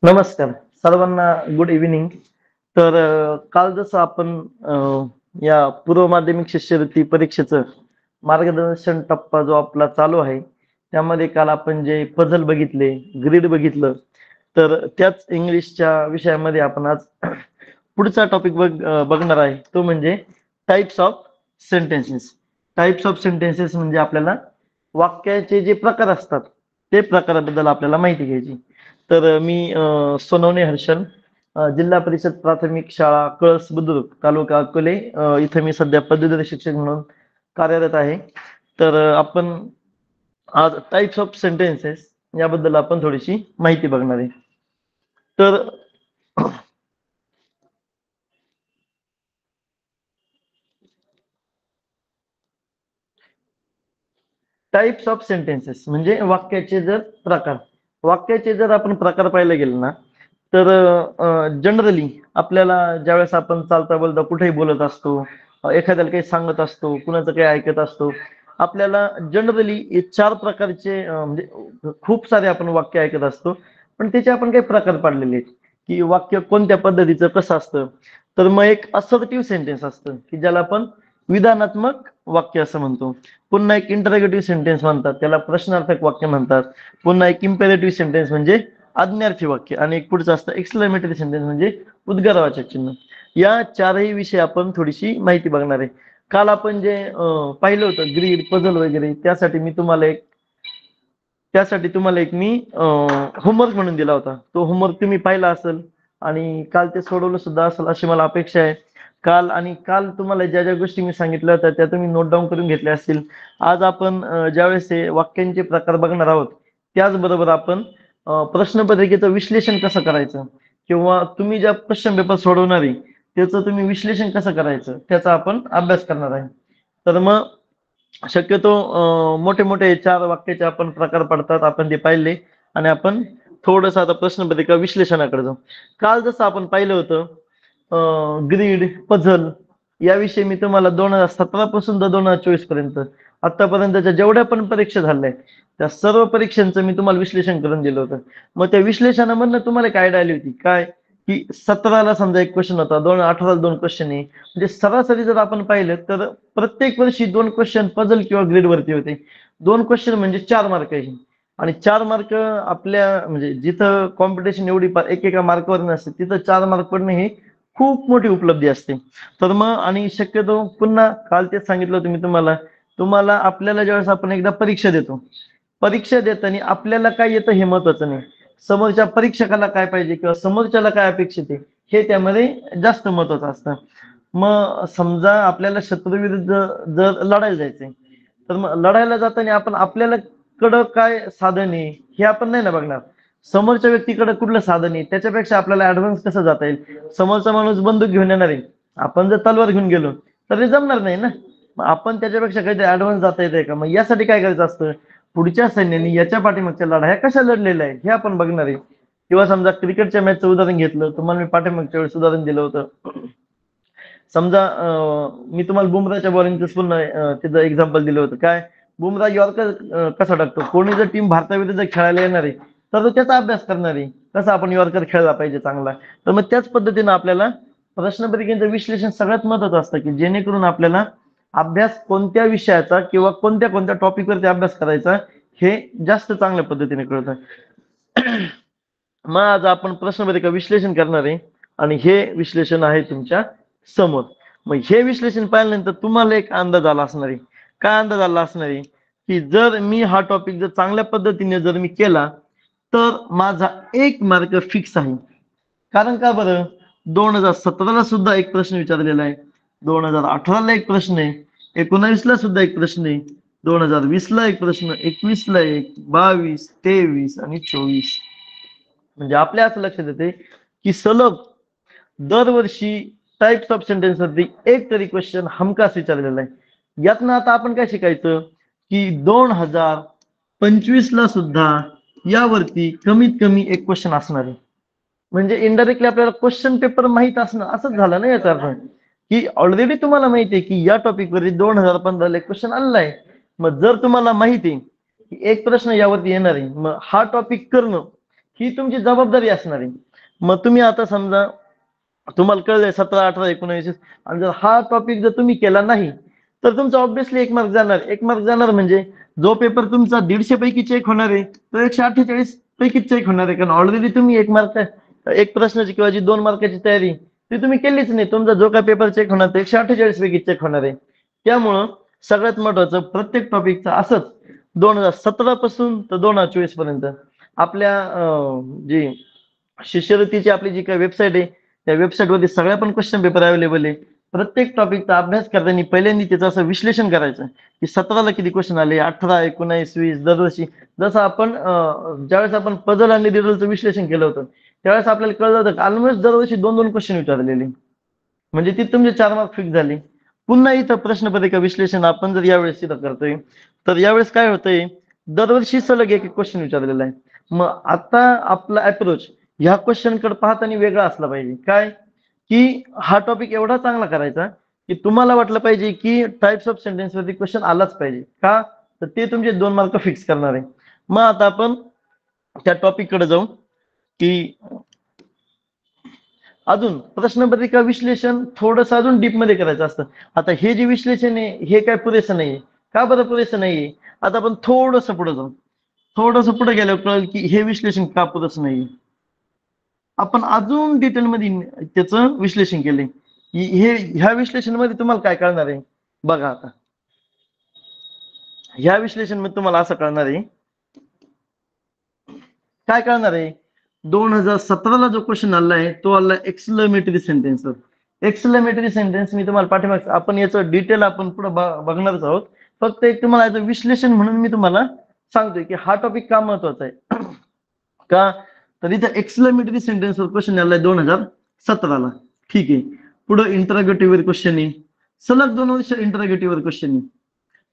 नमस्कार सर्वांना, good evening. तर काल जसं आपण या पूर्व माध्यमिक शिष्यवृत्ती परीक्षेचं मार्गदर्शन टप्पा जो आपला चालू आहे त्यामध्ये काल आपण जे पझल बघितले, ग्रीड बघितलं, तर त्याच इंग्लिशच्या विषयामध्ये आपण आज पुढचा टॉपिक बघणार आहे, तो म्हणजे types of sentences. Types of sentences म्हणजे आपल्याला वाक्याचे जे प्रकार असतात ते प्रकाराबद्दल आपल्याला माहिती घ्यायची. तर मी सोनवणे हर्षल, जिल्हा परिषद प्राथमिक शाळा कळस बुद्रुक, तालुका अकोले, इथे मी सध्या पदवीधर शिक्षक म्हणून कार्यरत आहे. तर आपण आज टाइप्स ऑफ सेंटेन्सेस याबद्दल आपण थोडीशी माहिती बघणार आहे. तर टाइप्स ऑफ सेंटेन्सेस म्हणजे वाक्याचे जर आपण प्रकार पाहायला गेलो ना, तर जनरली आपल्याला ज्यावेळेस आपण चालता बोलता कुठेही बोलत असतो, एखाद्याला काही सांगत असतो, कुणाचं काही ऐकत असतो, आपल्याला जनरली 4 प्रकारचे म्हणजे खूप सारे आपण वाक्य ऐकत असतो, पण त्याचे आपण काही प्रकार पाडलेले आहेत की वाक्य कोणत्या पद्धतीचं कसं असतं. तर मग एक असर्टिव्ह सेंटेन्स असतं की ज्याला आपण विधानात्मक वाक्य असं म्हणतो. पुन्हा एक इंटरोगेटिव्ह सेंटेन्स म्हणतात, त्याला प्रश्नार्थक वाक्य म्हणतात. पुन्हा एक इम्पेरेटिव्ह सेंटेन्स म्हणजे आज्ञार्थी वाक्य, आणि एक पुढचं असतं एक्सक्लेमेटरी सेंटेन्स म्हणजे उद्गारवाचक चिन्ह. या चारही विषय आपण थोडीशी माहिती बघणार आहे. काल आपण जे पाहिलं होतं ग्रीड, पझल वगैरे, त्यासाठी तुम्हाला एक मी होमवर्क म्हणून दिला होता. तो होमवर्क तुम्ही पाहिला असेल आणि काल ते सोडवलं सुद्धा असेल अशी मला अपेक्षा आहे. काल तुम्हाला ज्या ज्या गोष्टी मी सांगितल्या होत्या त्या तुम्ही नोट डाऊन करून घेतल्या असतील. आज आपण ज्यावेळेस हे वाक्यांचे प्रकार बघणार आहोत, त्याचबरोबर आपण प्रश्नपत्रिकेचं विश्लेषण कसं करायचं, किंवा तुम्ही ज्या क्वेश्चन पेपर सोडवणार आहे त्याचं तुम्ही विश्लेषण कसं करायचं त्याचा आपण अभ्यास करणार आहे. तर मग शक्यतो मोठे मोठे 4 वाक्याचे आपण प्रकार पडतात, आपण ते पाहिले, आणि आपण थोडंसं आता प्रश्नपत्रिका विश्लेषणाकडे जाऊ. काल जसं आपण पाहिलं होतं ग्रीड, पझल याविषयी मी तुम्हाला 2017 पासून तर 2024 पर्यंत आतापर्यंतच्या जेवढ्या पण परीक्षा झाल्या त्या सर्व परीक्षांचं मी तुम्हाला विश्लेषण करून दिलं होतं. मग त्या विश्लेषणामधनं तुम्हाला काय आयडिया आली होती काय, की 17ला समजा एक क्वेश्चन होता, 2018ला 2 क्वेश्चन आहे, म्हणजे सरासरी जर आपण पाहिलं तर प्रत्येक वर्षी 2 क्वेश्चन पझल किंवा ग्रीड वरती होते. 2 क्वेश्चन म्हणजे 4 मार्क आहे, आणि 4 मार्क आपल्या म्हणजे जिथं कॉम्पिटिशन एवढी एकेका मार्कवर नसते तिथं 4 मार्क पडणे ही खूप मोठी उपलब्धी असते. तर मग आणि शक्यतो पुन्हा काल तेच सांगितलं होतं मी तुम्हाला आपल्याला ज्यावेळेस आपण एकदा परीक्षा देताना आपल्याला काय येतं हे महत्वाचं नाही, समोरच्या परीक्षकाला काय पाहिजे किंवा समोरच्याला काय अपेक्षित आहे हे त्यामध्ये जास्त महत्वाचं असतं. मग समजा आपल्याला शत्रूविरुद्ध जर लढायला जायचंय, तर मग लढायला जाताना आपण आपल्याला कडं काय साधन आहे हे आपण नाही ना बघणार, समोरच्या व्यक्तीकडे कुठलं साधन आहे त्याच्यापेक्षा आपल्याला ऍडव्हान्स कसं जाता येईल. समोरचा माणूस बंदूक घेऊन येणार आहे, आपण जर तलवार घेऊन गेलो तर ते जमणार नाही ना. मग आपण त्याच्यापेक्षा काहीतरी ऍडव्हान्स जाता येते का, मग यासाठी काय करायचं असतं, पुढच्या सैन्याने याच्या पाठीमागच्या लढाया कशा लढलेल्या आहे हे आपण बघणार आहे. किंवा समजा क्रिकेटच्या मॅचचं उदाहरण घेतलं, तुम्हाला मी पाठीमागच्या वेळेस उदाहरण दिलं होतं. समजा मी तुम्हाला बुमराच्या बॉलिंगचं पुन्हा त्याचं एक्झाम्पल दिलं होतं. काय बुमरा यॉर्कर कसा टाकतो, कोणी जर टीम भारताविरुद्ध खेळायला येणार आहे तर तो त्याचा अभ्यास करणार आहे, कसा आपण यॉर्कर खेळला पाहिजे चांगला. तर मग त्याच पद्धतीनं आपल्याला प्रश्नपत्रिकेचं विश्लेषण सगळ्यात महत्वाचं असतं, की जेणेकरून आपल्याला अभ्यास कोणत्या विषयाचा किंवा कोणत्या कोणत्या टॉपिकवरती अभ्यास करायचा हे जास्त चांगल्या पद्धतीने कळतं. मग आज आपण प्रश्नपत्रिका विश्लेषण करणार आहे, आणि हे विश्लेषण आहे तुमच्या समोर. मग हे विश्लेषण पाहिल्यानंतर तुम्हाला एक अंदाज आला असणार आहे. काय अंदाज आला असणार आहे, की जर मी हा टॉपिक जर चांगल्या पद्धतीने जर मी केला तर माझा 1 मार्क फिक्स आहे. कारण का बरं, 2017ला सुद्धा एक प्रश्न विचारलेला आहे, 2018ला एक प्रश्न आहे, 19ला सुद्धा एक प्रश्न आहे, 2020ला एक प्रश्न, 21ला एक, 22, 23 आणि 24. म्हणजे आपल्या असं लक्षात येते की सलग दरवर्षी टाइप्स ऑफ सेंटेन्स वरती एक तरी क्वेश्चन हमखास विचारलेला आहे. यातनं आता आपण काय शिकायचं, की 2025ला सुद्धा यावरती कमीत कमी एक क्वेश्चन असणार आहे. म्हणजे इनडायरेक्टली आपल्याला क्वेश्चन पेपर माहित असणं असंच झालं ना याचा अर्थ, की ऑलरेडी तुम्हाला माहिती आहे की या टॉपिक वरती 2015ला एक क्वेश्चन आलेला आहे. मग जर तुम्हाला माहिती आहे एक प्रश्न यावरती येणार आहे, मग हा टॉपिक करणं ही तुमची जबाबदारी असणार आहे. मग तुम्ही आता समजा तुम्हाला कळलंय 17, 18, 19 आणि जर हा टॉपिक जर तुम्ही केला नाही तर तुमचा ऑब्व्हियसली 1 मार्क जाणार. 1 मार्क जाणार म्हणजे जो पेपर तुमचा 150 पैकी चेक होणार आहे तो 148 पैकी चेक होणार आहे, कारण ऑलरेडी तुम्ही 1 मार्क एक प्रश्नाची किंवा जी 2 मार्काची तयारी ती तुम्ही केलीच नाही. तुमचा जो काय पेपर चेक होणार तो 148 पैकी चेक होणार आहे. त्यामुळं सगळ्यात महत्वाचं प्रत्येक टॉपिकचं असंच 2017 पासून तर 2024 पर्यंत आपल्या जी शिष्यवृत्तीची आपली जी काही वेबसाईट आहे त्या वेबसाईटवरती सगळ्या पण क्वेश्चन पेपर अवेलेबल आहे. प्रत्येक टॉपिकचा अभ्यास करताना पहिल्यांदा त्याचं असं विश्लेषण करायचं की 17ला किती क्वेश्चन आले, 18, 19, 20 दरवर्षी. जसं आपण ज्यावेळेस आपण पझल आणि रिडलचं विश्लेषण केलं होतं त्यावेळेस आपल्याला कळलं होतं की ऑलमोस्ट दरवर्षी 2-2 क्वेश्चन विचारलेले, म्हणजे ती तुमचे 4 मार्क फिक्स झाले. पुन्हा इथं प्रश्नपत्रिका विश्लेषण आपण जर यावेळेस इथं करतोय तर यावेळेस काय होतंय, दरवर्षी सलग एक क्वेश्चन विचारलेला आहे. मग आता आपला अप्रोच ह्या क्वेश्चन कडे पाहताना वेगळा असला पाहिजे. काय की हा टॉपिक एवढा चांगला करायचा की तुम्हाला वाटलं पाहिजे की टाइप्स ऑफ सेंटेन्स वरती क्वेश्चन आलाच पाहिजे. का तर ते तुमचे 2 मार्क फिक्स करणार आहे. मग आता आपण त्या टॉपिक कडे जाऊ की अजून प्रश्नपत्रिका विश्लेषण थोडंसं अजून डीप मध्ये करायचं असतं. आता हे जे विश्लेषण आहे हे काय पुरेसं नाहीये. का बरं पुरेसं नाहीये? आता आपण थोडंसं पुढे जाऊ. थोडंसं पुढे गेल्यावर कळेल की हे विश्लेषण का पुरेसं नाहीये. आपण अजून डिटेलमध्ये त्याचं विश्लेषण केले. ह्या विश्लेषणामध्ये तुम्हाला काय कळणार आहे बघा. आता ह्या विश्लेषणामध्ये तुम्हाला असं कळणार आहे, काय कळणार आहे, 2017ला जो क्वेश्चन आला आहे तो आला एक्सक्लेमेटरी सेंटेन्स. एक्सक्लेमेटरी सेंटेन्स मी तुम्हाला पाठीमाग आपण याचं डिटेल आपण पुढे बघणारच आहोत. फक्त एक तुम्हाला याचं विश्लेषण म्हणून मी तुम्हाला सांगतोय की हा टॉपिक का महत्वाचा आहे. का तर इथं एक्सक्लेमेटरी सेंटेन्स वर क्वेश्चन आलाय 2017ला. ठीक आहे. पुढे इंटरोगेटिव्ह वर क्वेश्चन आहे, सलग 2 वर्ष इंटरोगेटिव्ह वर क्वेश्चन आहे.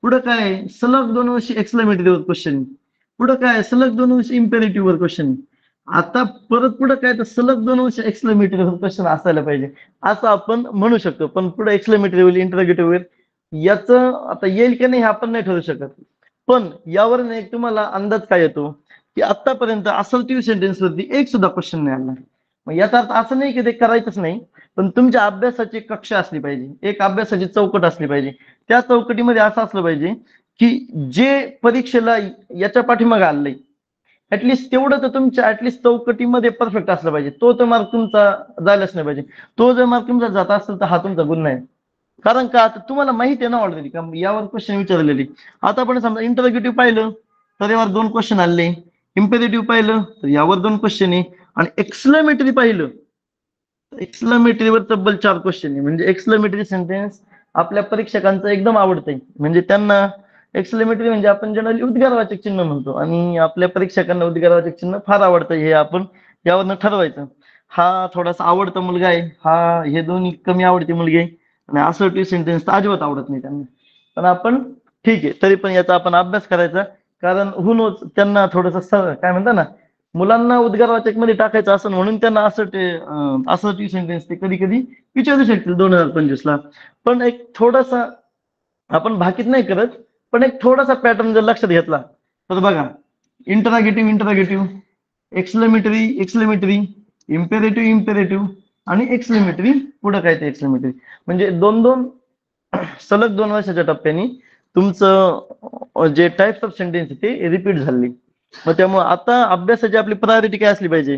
पुढे काय सलग 2 वर्ष एक्सक्लेमेटरी वर क्वेश्चन आहे. पुढे काय सलग 2 वर्ष इम्पेरेटिव्ह वर क्वेश्चन आहे. आता परत पुढे काय तर सलग 2 वर्ष एक्सक्लेमेटरी वर क्वेश्चन असायला पाहिजे असं आपण म्हणू शकतो. पण पुढे एक्सक्लेमेटरी वर इंटरोगेटिव्ह वर याचं आता येईल की नाही हे आपण नाही ठरवू शकत. पण यावर एक तुम्हाला अंदाज काय येतो की आतापर्यंत असर्टिव्ह सेंटेन्स वरती एक सुद्धा क्वेश्चन नाही आला. मग याचा अर्थ असं नाही की ते करायचंच नाही, पण तुमच्या अभ्यासाची कक्षा असली पाहिजे, एक अभ्यासाची चौकट असली पाहिजे. त्या चौकटीमध्ये असं असलं पाहिजे की जे परीक्षेला याच्या पाठीमागे आलंय ऍटलिस्ट तेवढं तर तुमच्या ऍटलिस्ट चौकटीमध्ये परफेक्ट असलं पाहिजे. तो तर मार्क तुमचा जायलाच नाही पाहिजे. तो जर मार्क तुमचा जात असेल तर हा तुमचा गुन्हा आहे. कारण का आता तुम्हाला माहिती आहे ना ऑलरेडी का यावर क्वेश्चन विचारलेले. आता आपण समजा इंटरोगेटिव्ह पाहिलं तर यावर 2 क्वेश्चन आले, इम्पेरेटिव्ह पाहिलं तर यावर 2 क्वेश्चन आहे, आणि एक्सक्लेमेटरी पाहिलं एक्सक्लेमेटरीवर तब्बल 4 क्वेश्चन आहे. म्हणजे एक्सक्लेमेटरी सेंटेन्स आपल्या परीक्षकांचं एकदम आवडतंय. म्हणजे त्यांना एक्सक्लेमेटरी म्हणजे आपण जनरली उद्गारवाचक चिन्ह म्हणतो आणि आपल्या परीक्षकांना उद्गारवाचक चिन्ह फार आवडतं. हे आपण यावरनं ठरवायचं. हा थोडासा आवडता मुलगा आहे, हा हे दोन्ही कमी आवडते मुलगी आहे, आणि असर्टिव्ह सेंटेन्स तर अजिबात आवडत नाही त्यांना. पण आपण ठीक आहे तरी पण याचा आपण अभ्यास करायचा. कारण हु नोज त्यांना थोडस काय म्हणतात ना, मुलांना उद्गारवाचक मध्ये टाकायचं असं म्हणून त्यांना असर्टिव्ह सेंटेन्स ते कधी कधी विचारू शकतील 2025 ला. पण एक थोडासा आपण भाकीत नाही करत, पण एक थोडासा पॅटर्न जर लक्षात घेतला तर बघा, interrogative interrogative, exclamatory exclamatory, imperative imperative आणि एक्सक्लेमेटरी पुढे काय ते एक्सक्लेमेटरी. म्हणजे 2-2 सलग 2 वर्षाच्या टप्प्याने तुमचं जे टाइप्स ऑफ सेंटेन्स ते रिपीट झाले. मग त्यामुळे आता अभ्यासाची आपली प्रायोरिटी काय असली पाहिजे,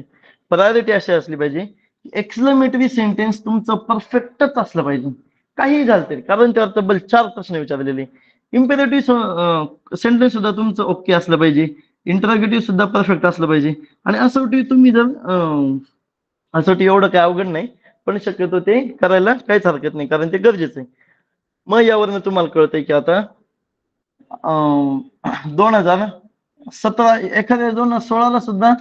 प्रायोरिटी अशी असली पाहिजे एक्सक्लेमेटरी सेंटेन्स तुमचं परफेक्टच असलं पाहिजे काही झालं तरी, कारण त्यावर तब्बल 4 प्रश्न विचारलेले. इम्पेरेटिव्ह सेंटेन्स सुद्धा तुमचं ओके असलं पाहिजे, इंटरोगेटिव्ह सुद्धा परफेक्ट असलं पाहिजे, आणि असर्टिव्ह तुम्ही जर असर्टिव्ह एवढं काय अवघड नाही, पण शक्यतो ते करायला काहीच हरकत नाही कारण ते गरजेचं आहे. मग यावरनं तुम्हाला कळतंय की आता 2017 एखाद्या 2016ला सुद्धा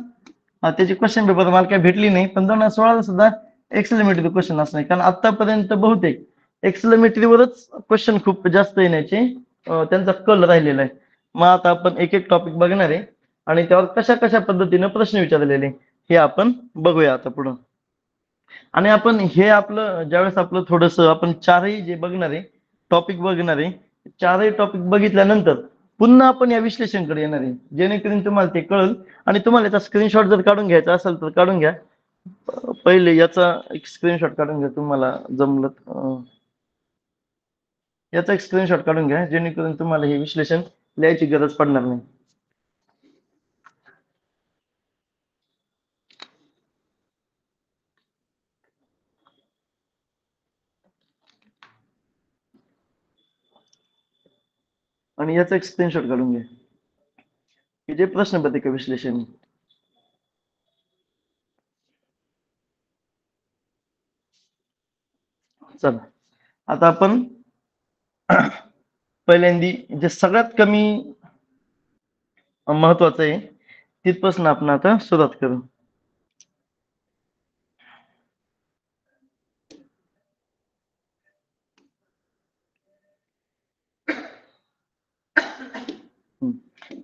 त्याची क्वेश्चन पेपर मला काही भेटली नाही, पण 2016ला सुद्धा एक्सक्लेमेटरी क्वेश्चन असणार, कारण आतापर्यंत बहुतेक एक्सक्लेमेटरीवरच क्वेश्चन खूप जास्त येण्याचे त्यांचा कल राहिलेला आहे. मग आता आपण एक एक टॉपिक बघणार आहे आणि त्यावर कशा कशा पद्धतीने प्रश्न विचारलेले हे आपण बघूया आता पुढं. आणि आपण हे आपलं ज्यावेळेस आपलं थोडस आपण 4ही जे बघणार आहे टॉपिक बघणार आहे, 4ही टॉपिक बघितल्यानंतर पुन्हा आपण या विश्लेषणकडे येणार आहे, जेणेकरून तुम्हाला ते कळेल. आणि तुम्हाला याचा स्क्रीनशॉट जर काढून घ्यायचा असेल तर काढून घ्या. पहिले याचा एक स्क्रीनशॉट काढून घ्या, तुम्हाला जमलं याचा एक स्क्रीनशॉट काढून घ्या, जेणेकरून तुम्हाला हे विश्लेषण लिहायची गरज पडणार नाही. आणि याचा एक स्क्रीनशॉट काढून घ्या की जे प्रश्नपत्रिका विश्लेषण आहे. चला आता आपण पहिल्यांदी जे सगळ्यात कमी महत्वाचं आहे तिथपासून आपण आता सुरुवात करू.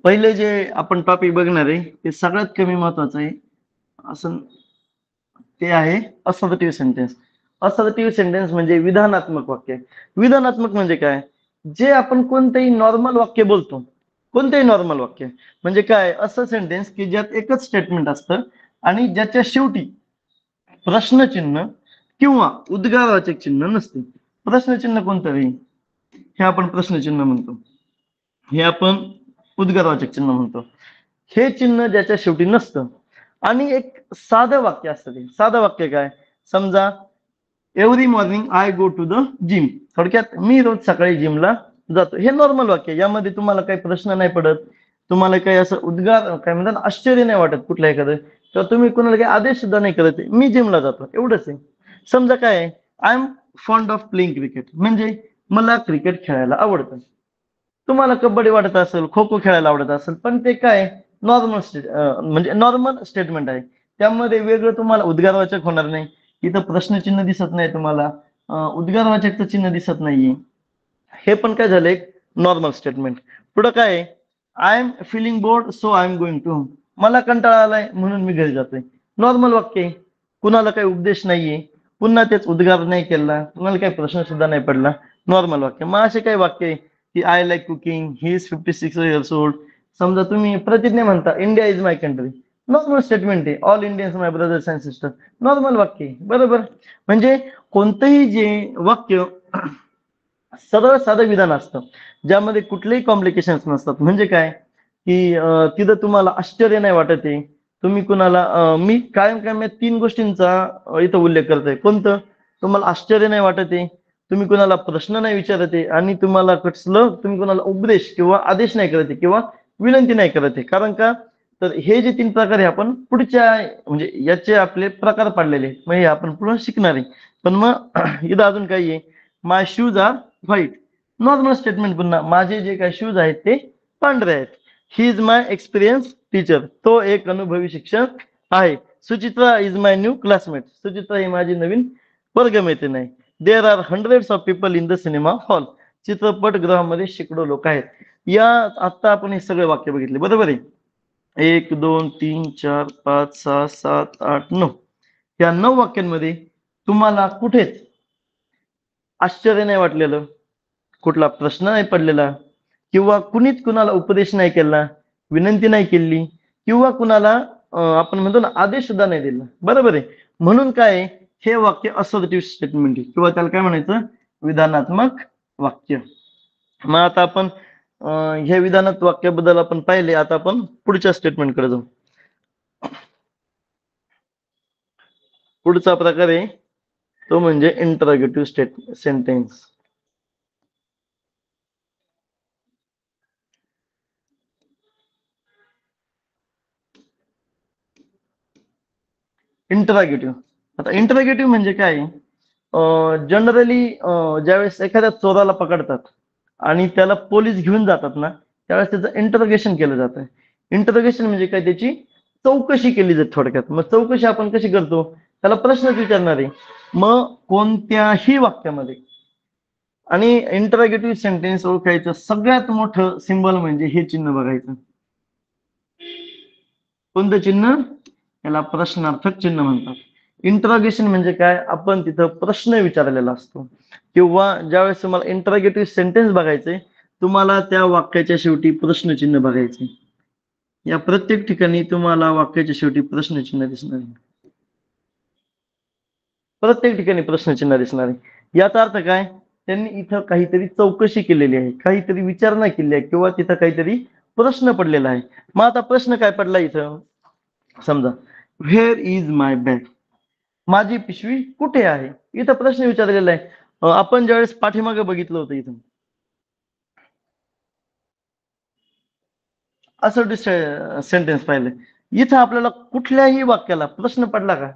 पहिले जे आपण टॉपिक बघणार आहे ते सगळ्यात कमी महत्वाचं आहे, असं ते आहे असर्टिव्ह सेंटेन्स. असर्टिव्ह सेंटेन्स म्हणजे विधानात्मक वाक्य. विधानात्मक म्हणजे काय, जे आपण कोणतेही नॉर्मल वाक्य बोलतो, कोणतेही नॉर्मल वाक्य म्हणजे काय, असं सेंटेन्स की ज्यात एकच स्टेटमेंट असतं आणि ज्याच्या शेवटी प्रश्नचिन्ह किंवा उद्गारवाचक चिन्ह नसते. प्रश्नचिन्ह कोणतं आहे, हे आपण प्रश्नचिन्ह म्हणतो, हे आपण उद्गारवाचक चिन्ह म्हणतो. हे चिन्ह ज्याच्या शेवटी नसतं आणि एक साधं वाक्य असतं. ते साधं वाक्य काय, समजा every morning I go to the gym, थोडक्यात मी रोज सकाळी जिमला जातो. हे नॉर्मल वाक्य, यामध्ये तुम्हाला काही प्रश्न नाही पडत, तुम्हाला काही असं उद्गार काय म्हणतात आश्चर्य नाही वाटत कुठल्या एखादं, किंवा तुम्ही कोणाला काही आदेश सुद्धा नाही करत, मी जिमला जातो एवढंच आहे. समजा काय, I am fond of playing cricket, म्हणजे मला क्रिकेट खेळायला आवडतं. तुम्हाला कबड्डी वाटत असेल, खो खो खेळायला आवडत असेल, पण ते काय नॉर्मल म्हणजे नॉर्मल स्टेटमेंट आहे, त्यामध्ये वेगळं तुम्हाला उद्गारवाचक होणार नाही. इथं प्रश्नचिन्ह दिसत नाही तुम्हाला, उद्गारवाचकचं चिन्ह दिसत नाहीये. हे पण काय झालं, एक नॉर्मल स्टेटमेंट. पुढं काय, I am feeling bored so I am going to home, मला कंटाळा आलाय म्हणून मी घरी जातोय. नॉर्मल वाक्य आहे, कुणाला काही उपदेश नाहीये, पुन्हा तेच उद्गार नाही केला, कुणाला काही प्रश्न सुद्धा नाही पडला, नॉर्मल वाक्य. मग असे काही वाक्य आहे की I like cooking, he is 56 years old. समजा तुम्ही प्रतिज्ञा म्हणता, India is my country, normal statement आहे. All Indians my brothers and sister, normal वाक्य आहे, बरोबर. म्हणजे कोणतंही जे वाक्य सरळ साधं विधान असतं, ज्यामध्ये कुठलेही कॉम्प्लिकेशन्स नसतात. म्हणजे काय की तिथं तुम्हाला आश्चर्य नाही वाटत आहे, तुम्ही कुणाला मी कायम 3 गोष्टींचा इथं उल्लेख करतोय. कोणतं, तुम्हाला आश्चर्य नाही वाटत आहे, तुम्ही कुणाला प्रश्न नाही विचारत आहे, आणि तुम्हाला कसलं तुम्ही कुणाला उपदेश किंवा आदेश नाही करत आहे किंवा विनंती नाही करत आहे. कारण का, तर हे जे 3 प्रकार आहे आपण पुढच्या म्हणजे याचे आपले प्रकार पाडलेले, मग हे आपण पुढे शिकणार आहे. पण मग इथं अजून काही आहे, my shoes are white, normal statement. पुन्हा माझे जे काही शूज आहेत ते पांढरे आहेत. He is my experience teacher, तो एक अनुभवी शिक्षक आहे. Suchitra is my new classmate, Suchitra ही माझी नवीन वर्गमैत्रीण आहे. There are hundreds of people in the cinema hall, चित्रपटगृहामध्ये शेकडो लोक आहेत. या आता आपण हे सगळे वाक्य बघितले, बरोबर आहे. 1 2 3 4 5 6 7 8 9, या 9 वाक्यांमध्ये तुम्हाला कुठेच आश्चर्य नाही वाटलेलं, कुठला प्रश्न नाही पडलेला, किंवा कुणीच कुणाला उपदेश नाही केला, विनंती नाही केली, किंवा कुणाला आपण म्हणतो ना आदेश सुद्धा नाही दिला, बरोबर आहे. म्हणून काय, हे वाक्य असर्टिव्ह स्टेटमेंट आहे, किंवा त्याला काय म्हणायचं, विधानात्मक वाक्य. मग आता आपण हे विधानात्मक वाक्याबद्दल आपण पाहिले. आता आपण पुढच्या स्टेटमेंटकडे जाऊ. पुढचा प्रकार आहे तो म्हणजे इंटरॉगेटिव्ह सेंटेन्स. इंटरॉगेटिव्ह, आता इंटरॉगेटिव्ह म्हणजे काय, जनरली ज्यावेळेस एखाद्या चोराला पकडतात आणि त्याला पोलीस घेऊन जातात ना, त्यावेळेस त्याचं इंटरोगेशन केलं जातं. इंटरोगेशन म्हणजे काय, त्याची चौकशी केली जाते थोडक्यात. मग चौकशी आपण कशी करतो, त्याला प्रश्नच विचारणार आहे, मग कोणत्याही वाक्यामध्ये. आणि इंटरॉगेटिव्ह सेंटेन्स ओळखायचं सगळ्यात मोठं सिंबल म्हणजे हे चिन्ह बघायचं. कोणतं चिन्ह, याला प्रश्नार्थक चिन्ह म्हणतात. इंटरॉगेशन म्हणजे काय, आपण तिथं प्रश्न विचारलेला असतो, किंवा ज्यावेळेस तुम्हाला इंटरॉगेटिव्ह सेंटेन्स बघायचे तुम्हाला त्या वाक्याच्या शेवटी प्रश्नचिन्ह बघायचे. या प्रत्येक ठिकाणी तुम्हाला वाक्याच्या शेवटी प्रश्नचिन्ह दिसणार आहे. प्रत्येक ठिकाणी प्रश्नचिन्ह दिसणार आहे. याचा अर्थ काय? त्यांनी इथं काहीतरी चौकशी केलेली आहे, काहीतरी विचारणा केली आहे किंवा तिथं काहीतरी प्रश्न पडलेला आहे. मग आता प्रश्न काय पडला इथं? समजा व्हेअर इज माय बॅग, माझी पिशवी कुठे आहे? इथं प्रश्न विचारलेला आहे. आपण ज्यावेळेस पाठीमागे बघितलं होतं इथं असं सेंटेन्स पाहिलं, इथं आपल्याला कुठल्याही वाक्याला प्रश्न पडला का?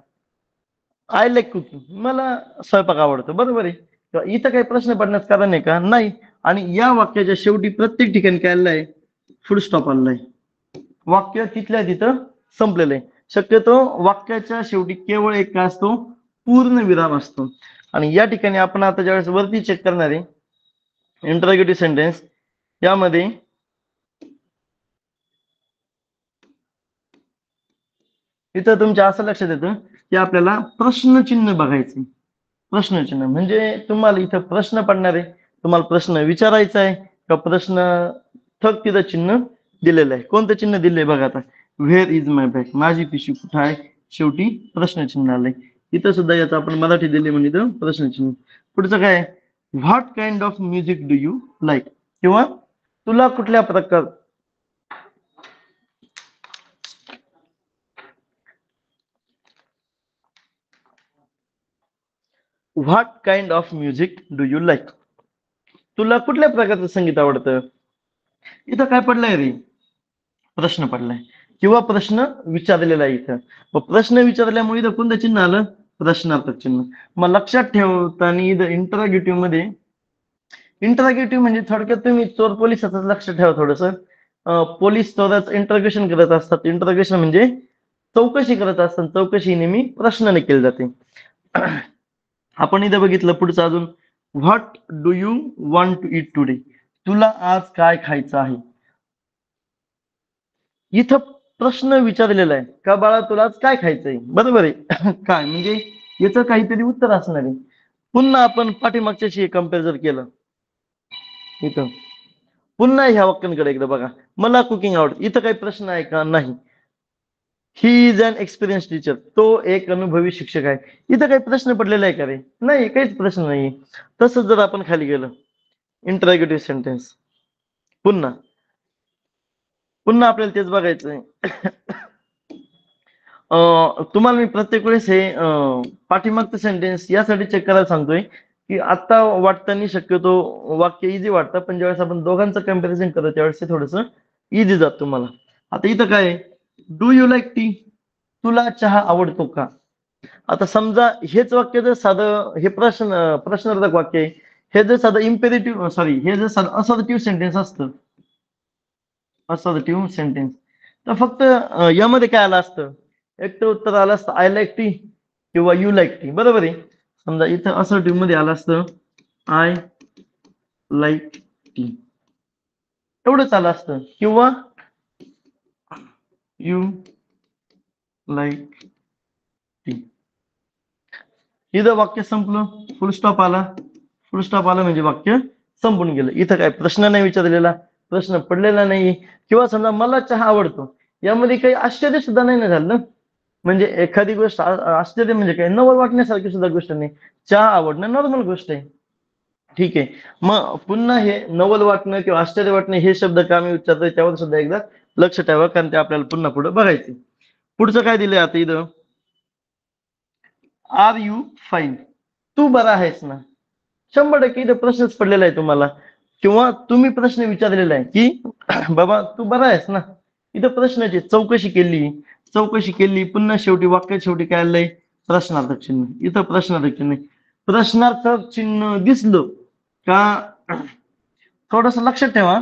आय लाईक कुकिंग, मला स्वयंपाक आवडतो, बरोबर आहे. किंवा इथं काही प्रश्न पडण्याचं कारण आहे का? नाही. आणि या वाक्याच्या शेवटी प्रत्येक ठिकाणी काय आलेलं आहे? फुल स्टॉप आलेला आहे. वाक्य तिथल्या तिथं संपलेलं आहे. शक्यतो वाक्याच्या शेवटी केवळ एक काय असतो? पूर्ण विराम असतो. आणि या ठिकाणी आपण आता ज्यावेळेस वरती चेक करणार आहे इंटरोगेटिव्ह सेंटेन्स, यामध्ये इथं तुमच्या असं लक्षात येतं की आपल्याला प्रश्नचिन्ह बघायचे. प्रश्नचिन्ह म्हणजे तुम्हाला इथं प्रश्न पडणार आहे, तुम्हाला प्रश्न विचारायचा आहे का प्रश्न ठक तिथं चिन्ह दिलेलं आहे. कोणतं चिन्ह दिलंय बघा आता, व्हेअर इज माय बॅग, माझी पिशवी कुठं आहे? शेवटी प्रश्नचिन्ह आलंय. इथं सुद्धा याचं आपण मराठी दिले म्हणजे इथं प्रश्नचिन्ह. पुढचं काय? What kind of music do you like, किंवा तुला कुठल्या प्रकार what kind of music do you like, तुला कुठल्या प्रकारचं संगीत आवडतं? इथं काय पडलंय रे? प्रश्न पडलाय किंवा प्रश्न विचारलेला आहे इथं. मग प्रश्न विचारल्यामुळे इथं कोणतं चिन्ह आलं? प्रश्नार्थक चिन्ह. मग लक्षात ठेवताना इथं इंटरोगेटिव्ह मध्ये, इंटरोगेटिव्ह म्हणजे थोडक्यात तुम्ही चोर पोलिसाचं लक्ष ठेवा थोडस. पोलीस चोराचं इंटरोगेशन करत असतात. इंटरोगेशन म्हणजे चौकशी करत असतात. चौकशी नेहमी प्रश्नाने केली जाते. आपण इथं बघितलं पुढचं अजून, what do you want to eat today, तुला आज काय खायचं आहे? इथं प्रश्न विचारलेला आहे का बाळा तुला आज काय खायचंय, बरोबर आहे. काय म्हणजे याचं काहीतरी उत्तर असणार आहे. पुन्हा आपण पाठीमागच्याशी कम्पेअर जर केलं इथं, पुन्हा ह्या वाक्यांकडे एकदा बघा, मला कुकिंग आवडतं, इथं काही प्रश्न आहे का? नाही. He is an experience teacher, तो एक अनुभवी शिक्षक आहे. इथं काही प्रश्न पडलेला आहे का रे? नाही, काहीच प्रश्न नाही. तसंच जर आपण खाली गेलं इंटरॅगेटिव्ह सेंटेन्स, पुन्हा पुन्हा आपल्याला तेच बघायचंय. तुम्हाला मी प्रत्येक वेळेस हे पाठीमागचं सेंटेन्स यासाठी चेक करायला सांगतोय की आता वाटताना शक्यतो वाक्य इझी वाटतं, पण ज्यावेळेस आपण दोघांचं कम्पॅरिझन करतो त्यावेळेस ते थोडस इझी जात तुम्हाला. आता इथं काय आहे? डू यू लाईक टी, तुला चहा आवडतो का? आता समजा हेच वाक्य जर साधं, हे प्रश्नार्थक वाक्य आहे, हे जर साधं इम्पेरेटिव्ह सॉरी हे जर साधं असर्टिव्ह सेंटेन्स असतं, असर्टिव्ह सेंटेन्स, तर फक्त यामध्ये काय आलं असतं? एक तर उत्तर आलं असतं आय लाईक टी किंवा यू लाईक टी, बरोबर आहे. समजा इथं असर्टिव्ह मध्ये आलं असतं आय लाईक टी, एवढंच आलं असतं, किंवा यू लाईक टी. इथं वाक्य संपलं, फुल स्टॉप आला. फुल स्टॉप आला म्हणजे वाक्य संपून गेलं. इथं काय प्रश्न नाही विचारलेला, प्रश्न पडलेला नाही. किंवा समजा मला चहा आवडतो, यामध्ये काही आश्चर्य सुद्धा नाही ना झालं. म्हणजे एखादी गोष्ट आश्चर्य म्हणजे काय, नवल वाटण्यासारखी सुद्धा गोष्ट नाही. चहा आवडणं नॉर्मल गोष्ट आहे, ठीक आहे. मग पुन्हा हे नवल वाटणं किंवा आश्चर्य वाटणं हे शब्द का मी उच्चारतोय त्यावर सुद्धा एकदा लक्ष ठेवा, कारण ते आपल्याला पुन्हा पुढे बघायचे. पुढचं काय दिलंय आता इथं? आर यू फाईन, तू बरा आहेस ना? 100% इथं प्रश्नच पडलेला आहे तुम्हाला, किंवा तुम्ही प्रश्न विचारलेला आहे की बाबा तू बरा आहेस ना? इथं प्रश्नाची चौकशी केली, चौकशी केली, पुन्हा शेवटी वाक्य शेवटी काय आलंय? प्रश्नार्थक चिन्ह. इथं प्रश्नार्थक चिन्ह, प्रश्नार्थक चिन्ह दिसलं का थोडस लक्षात ठेवा.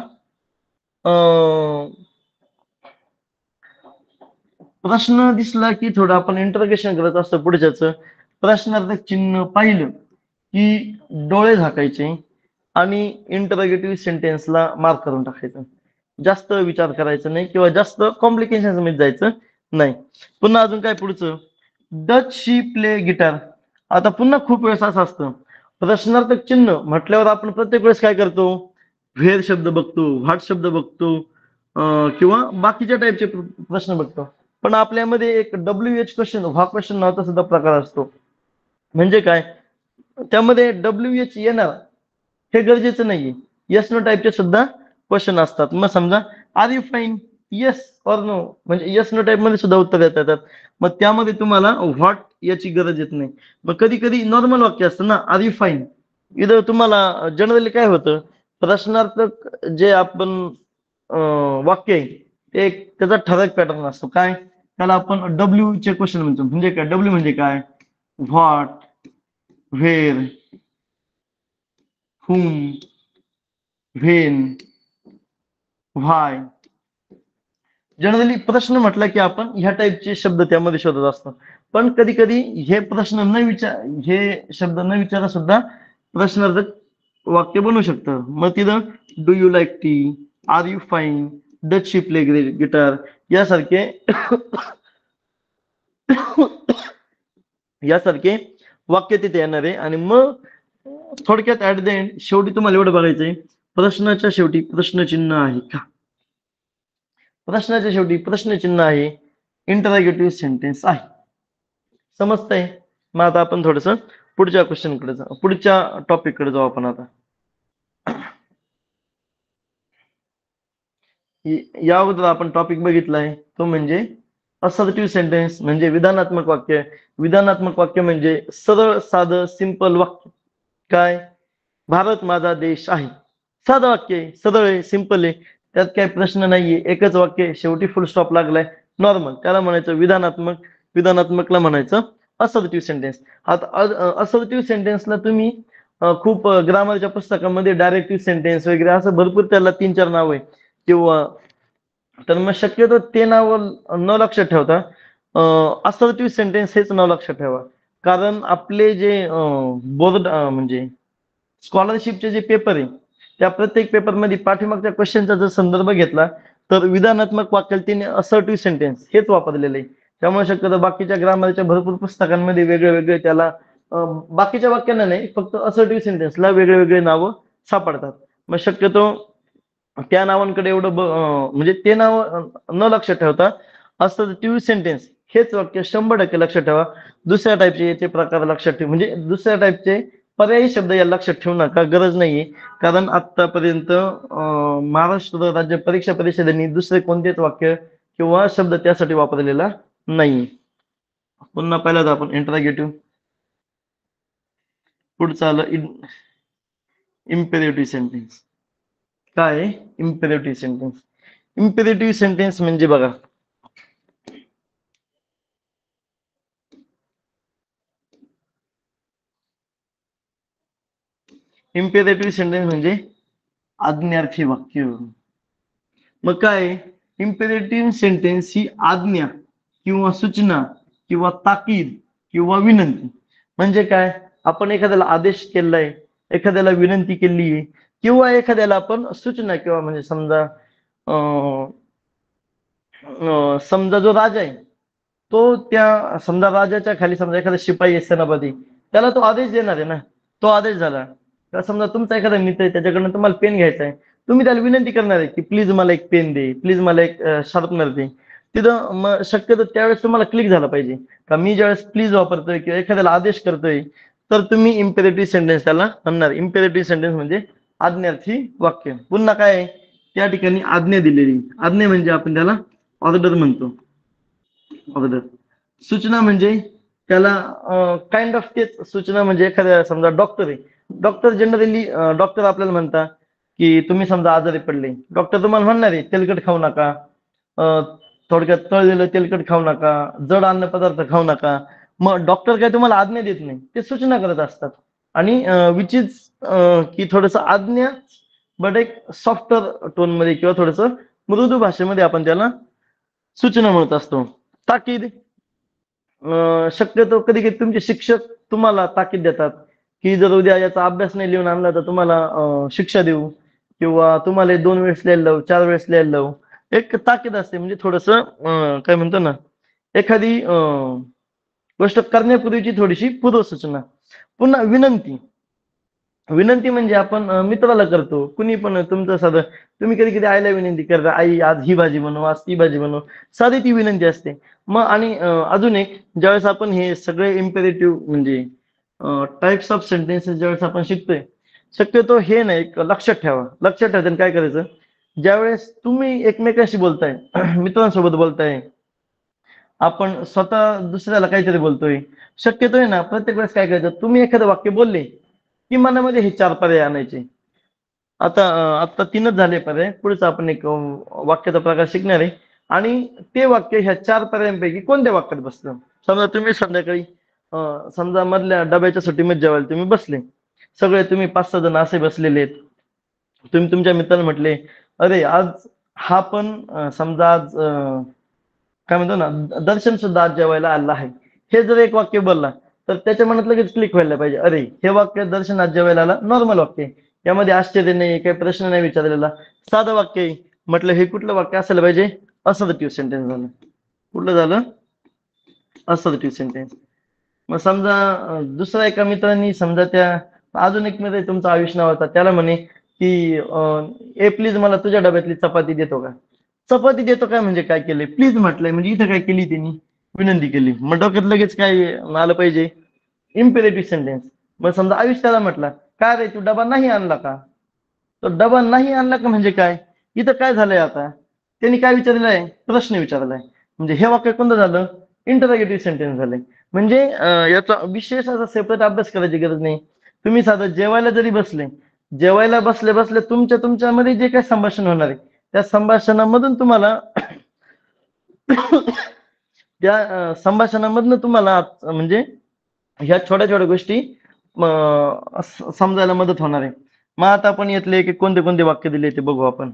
प्रश्न दिसला की थोडं आपण इंटरोगेशन करत असतो पुढच्याच. प्रश्नार्थक चिन्ह पाहिलं की डोळे झाकायचे आणि इंटरोगेटिव्ह सेंटेन्सला मार्क करून टाकायचं. जास्त विचार करायचा नाही किंवा जास्त कॉम्प्लिकेशन मध्ये जायचं नाही. पुन्हा अजून काय पुढचं? Dutch she play guitar. आता पुन्हा खूप वेळेस असं असतं, प्रश्नार्थक चिन्ह म्हटल्यावर आपण प्रत्येक वेळेस काय करतो? व्हेअर शब्द बघतो, व्हॉट शब्द बघतो, किंवा बाकीच्या टाईपचे प्रश्न बघतो. पण आपल्यामध्ये एक WH क्वेश्चन, व्हा क्वेश्चन नावाचा सुद्धा प्रकार असतो. म्हणजे काय, त्यामध्ये WH येणार हे गरजेचं नाहीये, येस नो टाईपचे सुद्धा क्वेश्चन असतात. मग समजा are you fine, yes or no, म्हणजे येस नो टाईप मध्ये सुद्धा उत्तर देता येतात. मग त्यामध्ये तुम्हाला व्हॉट याची गरज येत नाही. मग कधी कधी नॉर्मल वाक्य असतं ना, आर यू फाईन, इथं तुम्हाला जनरली काय होतं, प्रश्नार्थक जे आपण वाक्य आहे ते त्याचा ठराविक पॅटर्न असतो. काय, त्याला आपण डब्ल्यू चे क्वेश्चन म्हणतो. म्हणजे काय, डब्ल्यू म्हणजे काय, what, where, whom, when, why. Generally प्रश्न म्हटलं की आपण ह्या टाईपचे शब्द त्यामध्ये शोधत असतो. पण कधी कधी हे प्रश्न न विचार, हे शब्द न विचारा सुद्धा प्रश्नार्थक वाक्य बनवू शकतं. मग तिथं do you like tea, are you fine, does she play guitar यासारखे यासारखे वाक्य तिथे येणार आहे. आणि मग थोडक्यात ऍट द एंड शेवटी तुम्हाला एवढं बघायचंय, प्रश्नाच्या शेवटी प्रश्नचिन्ह आहे का, प्रश्नाच्या शेवटी प्रश्नचिन्ह आहे, इंटरॅगेटिव्ह सेंटेन्स आहे. समजतंय? मग आता आपण थोडस पुढच्या क्वेश्चन कडे जाऊ, पुढच्या टॉपिक कडे जाऊ आपण. आता या अगोदर आपण टॉपिक बघितलाय तो म्हणजे असर्टिव्ह सेंटेन्स, म्हणजे विधानात्मक वाक्य. विधानात्मक वाक्य म्हणजे सरळ साधं सिंपल वाक्य. काय, भारत माझा देश आहे, साधं वाक्य आहे, सरळ आहे, सिंपल आहे, त्यात काही प्रश्न नाहीये, एकच वाक्य, शेवटी फुल स्टॉप लागलाय, नॉर्मल, त्याला म्हणायचं विधानात्मक. विधानात्मकला म्हणायचं असर्टिव्ह सेंटेन्स. आता असर्टिव्ह सेंटेन्सला तुम्ही खूप ग्रामरच्या पुस्तकामध्ये डायरेक्टिव्ह सेंटेन्स वगैरे असं भरपूर त्याला 3-4 नाव आहे. किंवा तर मग शक्यतो ते नाव न लक्षात ठेवता असर्टिव्ह सेंटेन्स हेच नाव लक्षात ठेवा. कारण आपले जे बोर्ड म्हणजे स्कॉलरशिपचे जे पेपर आहे, त्या प्रत्येक पेपरमध्ये पाठीमागच्या क्वेश्चनचा जर संदर्भ घेतला तर विधानात्मक वाक्याला तिने असर्टिव्ह सेंटेन्स हेच वापरलेलं आहे. त्यामुळे शक्यतो बाकीच्या ग्रामरच्या भरपूर पुस्तकांमध्ये वेगळे वेगळे त्याला बाकीच्या वाक्यांना नाही, फक्त असर्टिव्ह सेंटेन्सला वेगळे वेगळे नावं सापडतात. मग शक्यतो त्या नावांकडे एवढं म्हणजे ते नाव न लक्षात ठेवता असर्टिव्ह सेंटेन्स हेच वाक्य 100% लक्षात ठेवा. दुसऱ्या टाईपचे याचे प्रकार लक्षात ठेवा, म्हणजे दुसऱ्या टाईपचे पर्यायी शब्द या लक्षात ठेवू नका, गरज नाहीये. कारण आतापर्यंत महाराष्ट्र राज्य परीक्षा परिषदेने दुसरे कोणतेच वाक्य किंवा शब्द त्यासाठी वापरलेला नाही. पुन्हा पहिल्यांदा आपण इंटरॅगेटिव्ह, पुढचं आलं इम्पेरेटिव्ह सेंटेन्स. काय इम्पेरेटिव्ह सेंटेन्स? इम्पेरेटिव्ह सेंटेन्स म्हणजे बघा, इम्पेरेटिव्ह सेंटेन्स म्हणजे आज्ञार्थी वाक्य. मग काय, इम्पेरेटिव्ह सेंटेन्स ही आज्ञा किंवा सूचना किंवा ताकीद किंवा विनंती. म्हणजे काय, आपण एखाद्याला आदेश केलाय, एखाद्याला विनंती केली आहे, किंवा एखाद्याला आपण सूचना, किंवा म्हणजे समजा समजा जो राजा आहे तो त्या समजा राजाच्या खाली समजा एखादा शिपाई आहे सेनापती, त्याला तो आदेश देणार आहे ना, तो आदेश झाला. तर समजा तुमचा एखादा मित्र आहे, त्याच्याकडनं तुम्हाला पेन घ्यायचा आहे, तुम्ही त्याला विनंती करणार आहे की प्लीज मला एक पेन दे, प्लीज मला एक शार्पनर दे. तिथं मग शक्यतो त्यावेळेस तुम्हाला क्लिक झाला पाहिजे का मी ज्यावेळेस प्लीज वापरतोय किंवा एखाद्याला आदेश करतोय तर तुम्ही इम्पेरेटिव्ह सेंटेन्स त्याला म्हणणार. इम्पेरेटिव्ह सेंटेन्स म्हणजे आज्ञार्थी वाक्य. पुन्हा काय आहे, त्या ठिकाणी आज्ञा दिलेली, आज्ञा म्हणजे आपण त्याला ऑर्डर म्हणतो, ऑर्डर. सूचना म्हणजे त्याला काइंड ऑफ तेच, सूचना म्हणजे एखाद्या समजा डॉक्टर आहे, डॉक्टर जनरली डॉक्टर आपल्याला म्हणतात की तुम्ही समजा आजारी पडले, डॉक्टर तुम्हाला म्हणणार आहे तेलकट खाऊ नका, थोडक्यात तळलेलं तेलकट खाऊ नका, जड अन्न पदार्थ खाऊ नका. मग डॉक्टर काय तुम्हाला आज्ञा देत नाही, ते सूचना करत असतात. आणि विच इज की थोडस आज्ञा बट एक सॉफ्टर टोन मध्ये किंवा थोडस मृदू भाषेमध्ये आपण त्याला सूचना म्हणत असतो. ताकीद, शक्यतो कधी कधी तुमचे शिक्षक तुम्हाला ताकीद देतात की जर उद्या याचा अभ्यास नाही लिहून आणला तर तुम्हाला शिक्षा देऊ, किंवा तुम्हाला 2 वेळेस लिहायला लावू, 4 वेळेस लिहायला लावू. एक ताकीद असते, म्हणजे थोडस काय म्हणतो ना, एखादी गोष्ट करण्यापूर्वीची थोडीशी पूर्व सूचना. पुन्हा विनंती, विनंती म्हणजे आपण मित्राला करतो, कुणी पण तुमचं साधं तुम्ही कधी कधी आईला विनंती करता, आई आज ही भाजी बनव, आज ती भाजी बनव, साधी ती विनंती असते. मग आणि अजून एक, ज्यावेळेस आपण हे सगळे इम्पेरेटिव्ह म्हणजे टाइप्स ऑफ सेंटेन्सेस ज्यावेळेस आपण शिकतोय, शक्यतो हे नाही लक्षात ठेवा. लक्षात ठेवताना काय करायचं, ज्यावेळेस तुम्ही एकमेकाशी बोलताय मित्रांसोबत बोलताय, आपण स्वतः दुसऱ्याला काहीतरी बोलतोय, शक्यतो आहे ना प्रत्येक वेळेस काय करायचं, तुम्ही एखादं वाक्य बोलले की मनामध्ये हे 4 पर्याय आणायचे. आता 3च झाले पर्याय, पुढचं आपण एक वाक्याचा प्रकार शिकणार आहे. आणि ते वाक्य ह्या 4 पर्यायांपैकी कोणत्या वाक्यात बसतं. समजा तुम्ही संध्याकाळी समजा मधल्या डब्याच्या सुट्टीमध्ये जेवायला तुम्ही बसले, सगळे तुम्ही 5-6 जण असे बसलेले आहेत. तुम्ही तुमच्या मित्राला म्हटले, अरे आज हा पण समजा आज काय म्हणतो ना, दर्शन सुद्धा आज जेवायला आला आहे. हे जर एक वाक्य बोलला तर त्याच्या मनात लगेच क्लिक व्हायला पाहिजे, अरे हे वाक्य दर्शन आज जेवायला आला नॉर्मल वाक्य आहे, यामध्ये आश्चर्य नाही, काही प्रश्न नाही विचारलेला, साधं वाक्य आहे. म्हटलं हे कुठलं वाक्य असायला पाहिजे, असर्टिव्ह सेंटेन्स झालं. कुठलं झालं, असर्टिव्ह सेंटेन्स. मग समजा दुसऱ्या एका मित्रांनी समजा त्या अजून एक मित्र तुमचा आयुष नावाचा, त्याला म्हणे की ए प्लीज मला तुझ्या डब्यातली चपाती देतो का. चपाती देतो काय म्हणजे काय केलंय, प्लीज म्हटलंय म्हणजे इथं काय केली त्यांनी, विनंती केली. मग डोक्यात लगेच काय आलं पाहिजे, इम्पेरेटिव्ह सेंटेन्स. मग समजा आयुष त्याला म्हटला, काय रे तू डबा नाही आणला का. तो डबा नाही आणला का म्हणजे काय, इथं काय झालंय आता, त्यांनी काय विचारलेलं आहे, प्रश्न विचारलाय. म्हणजे हे वाक्य कोणतं झालं, इंटरोगेटिव्ह सेंटेन्स झालंय. म्हणजे याचा विशेष असा सेपरेट अभ्यास करायची गरज नाही. तुम्ही साधं जेवायला जरी बसले, जेवायला बसले बसले तुमच्यामध्ये जे काही संभाषण होणार आहे, त्या संभाषणामधून तुम्हाला त्या संभाषणामधनं तुम्हाला म्हणजे ह्या छोट्या छोट्या गोष्टी समजायला मदत होणार आहे. मग आता आपण यातले की कोणते कोणते वाक्य दिले ते बघू आपण.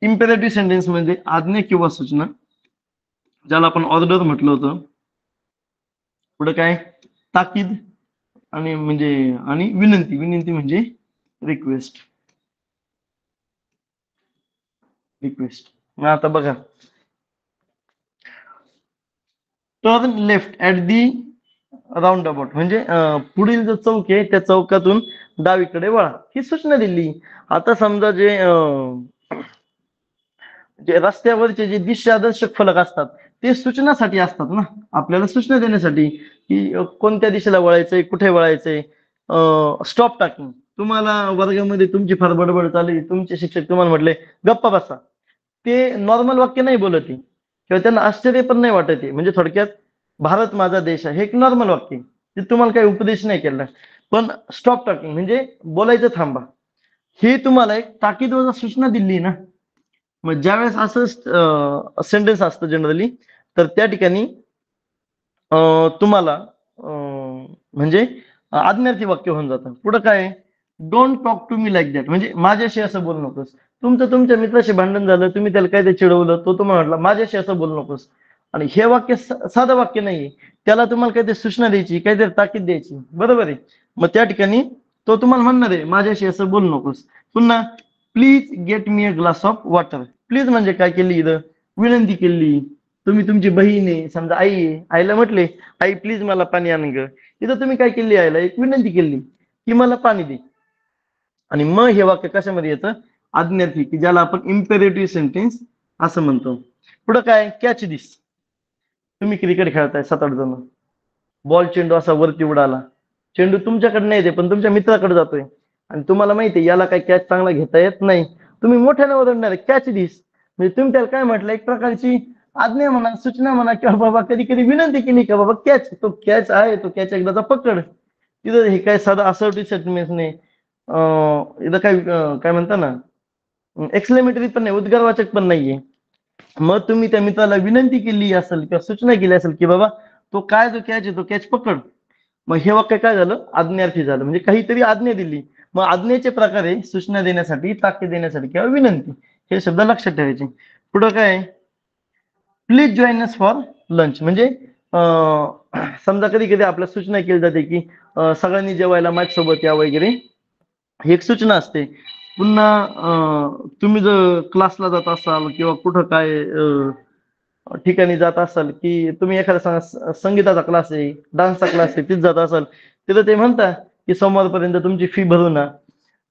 इम्पेरेटिव्ह सेंटेन्स म्हणजे आज्ञा किंवा सूचना, ज्याला आपण ऑर्डर म्हटलं होतं. पुढे काय, ताकीद आणि म्हणजे आणि विनंती. विनंती म्हणजे रिक्वेस्ट. रिक्वेस्ट. मग आता बघा, turn left at the round about म्हणजे पुढील जो चौक आहे त्या चौकातून डावीकडे वळा, ही सूचना दिली. आता समजा जे रस्त्यावरचे जे दिशादर्शक फलक असतात ते सूचनासाठी असतात ना, आपल्याला सूचना देण्यासाठी की कोणत्या दिशेला वळायचंय, कुठे वळायचंय. स्टॉप टाकिंग, तुम्हाला वर्गामध्ये तुमची फार बडबड चालली, तुमचे शिक्षक तुम्हाला म्हटले गप्पा बसा, ते नॉर्मल वाक्य नाही बोलत आहे किंवा त्यांना आश्चर्य पण नाही वाटत आहे. म्हणजे थोडक्यात भारत माझा देश आहे हे एक नॉर्मल वाक्य, ते तुम्हाला काही उपदेश नाही केला. पण स्टॉप टॉकिंग म्हणजे बोलायचं थांबा, ही तुम्हाला एक ताकीद सूचना दिली ना. मग ज्यावेळेस असं सेंटेन्स असतं जनरली, तर त्या ठिकाणी तुम्हाला म्हणजे आज्ञार्थी वाक्य होऊन जातं. पुढं काय, don't talk to me like that म्हणजे माझ्याशी असं बोलू नकोस. तुमचं तुमच्या मित्राशी भांडण झालं, तुम्ही त्याला काय ते चिडवलं, तो तुम्हाला म्हटला माझ्याशी असं बोलू नकोस. आणि हे वाक्य साधं वाक्य नाहीये, त्याला तुम्हाला काहीतरी सूचना द्यायची, काहीतरी ताकीद द्यायची, बरोबर आहे. मग त्या ठिकाणी तो तुम्हाला म्हणणार आहे माझ्याशी असं बोलू नकोस. पुन्हा please get me a glass of water. Please म्हणजे काय केली, इथं विनंती केली. तुम्ही तुमची बहीण आहे, समजा आई आहे, आईला म्हटले आई प्लीज मला पाणी आण ग. इथं तुम्ही काय केली, आईला एक विनंती केली की मला पाणी दे. आणि मग हे वाक्य कशामध्ये येतं, आज्ञार्थी, की ज्याला आपण इम्पेरेटिव्ह सेंटेन्स असं म्हणतो. पुढं काय, कॅच दिस. तुम्ही क्रिकेट खेळताय 7-8 जण, बॉल चेंडू असा वरती उडाला, चेंडू तुमच्याकडे नाही येते पण तुमच्या मित्राकडे जातोय आणि तुम्हाला माहिती आहे याला काही कॅच चांगला घेता येत नाही, तुम्ही मोठ्याने ओरडणार कॅच दिस. म्हणजे तुम्ही त्याला काय म्हटलं, एक प्रकारची आज्ञा म्हणा, सूचना म्हणा, किंवा बाबा कधी कधी विनंती केली का बाबा कॅच, तो कॅच आहे, तो कॅच एकदाचा पकड. तिथं हे काय साधा असर्टिव्ह सेंटेन्स नाही, इथं काय म्हणता ना, एक्सक्लेमेटरी पण नाही, उद्गारवाचक पण नाहीये. मग तुम्ही त्या मित्राला विनंती केली असेल किंवा सूचना केली असेल की बाबा तो काय जो कॅच आहे तो कॅच पकड. मग हे वाक्य काय झालं, आज्ञार्थी झालं, म्हणजे काहीतरी आज्ञा दिली. मग आज्ञेचे प्रकार आहे सूचना देण्यासाठी, ताकीद देण्यासाठी किंवा विनंती, हे शब्द लक्षात ठेवायचे. पुढं काय, please join us for lunch म्हणजे समजा कधी कधी आपल्या सूचना केली जाते की सगळ्यांनी जेवायला माझ्यासोबत या वगैरे, ही एक सूचना असते. पुन्हा तुम्ही जर क्लासला जात असाल किंवा कुठं काय ठिकाणी जात असाल, की तुम्ही एखादा संगीताचा क्लास आहे, डान्सचा क्लास आहे, तिथे जात असाल, तिथं ते म्हणता की सोमवारपर्यंत तुमची फी भरू ना.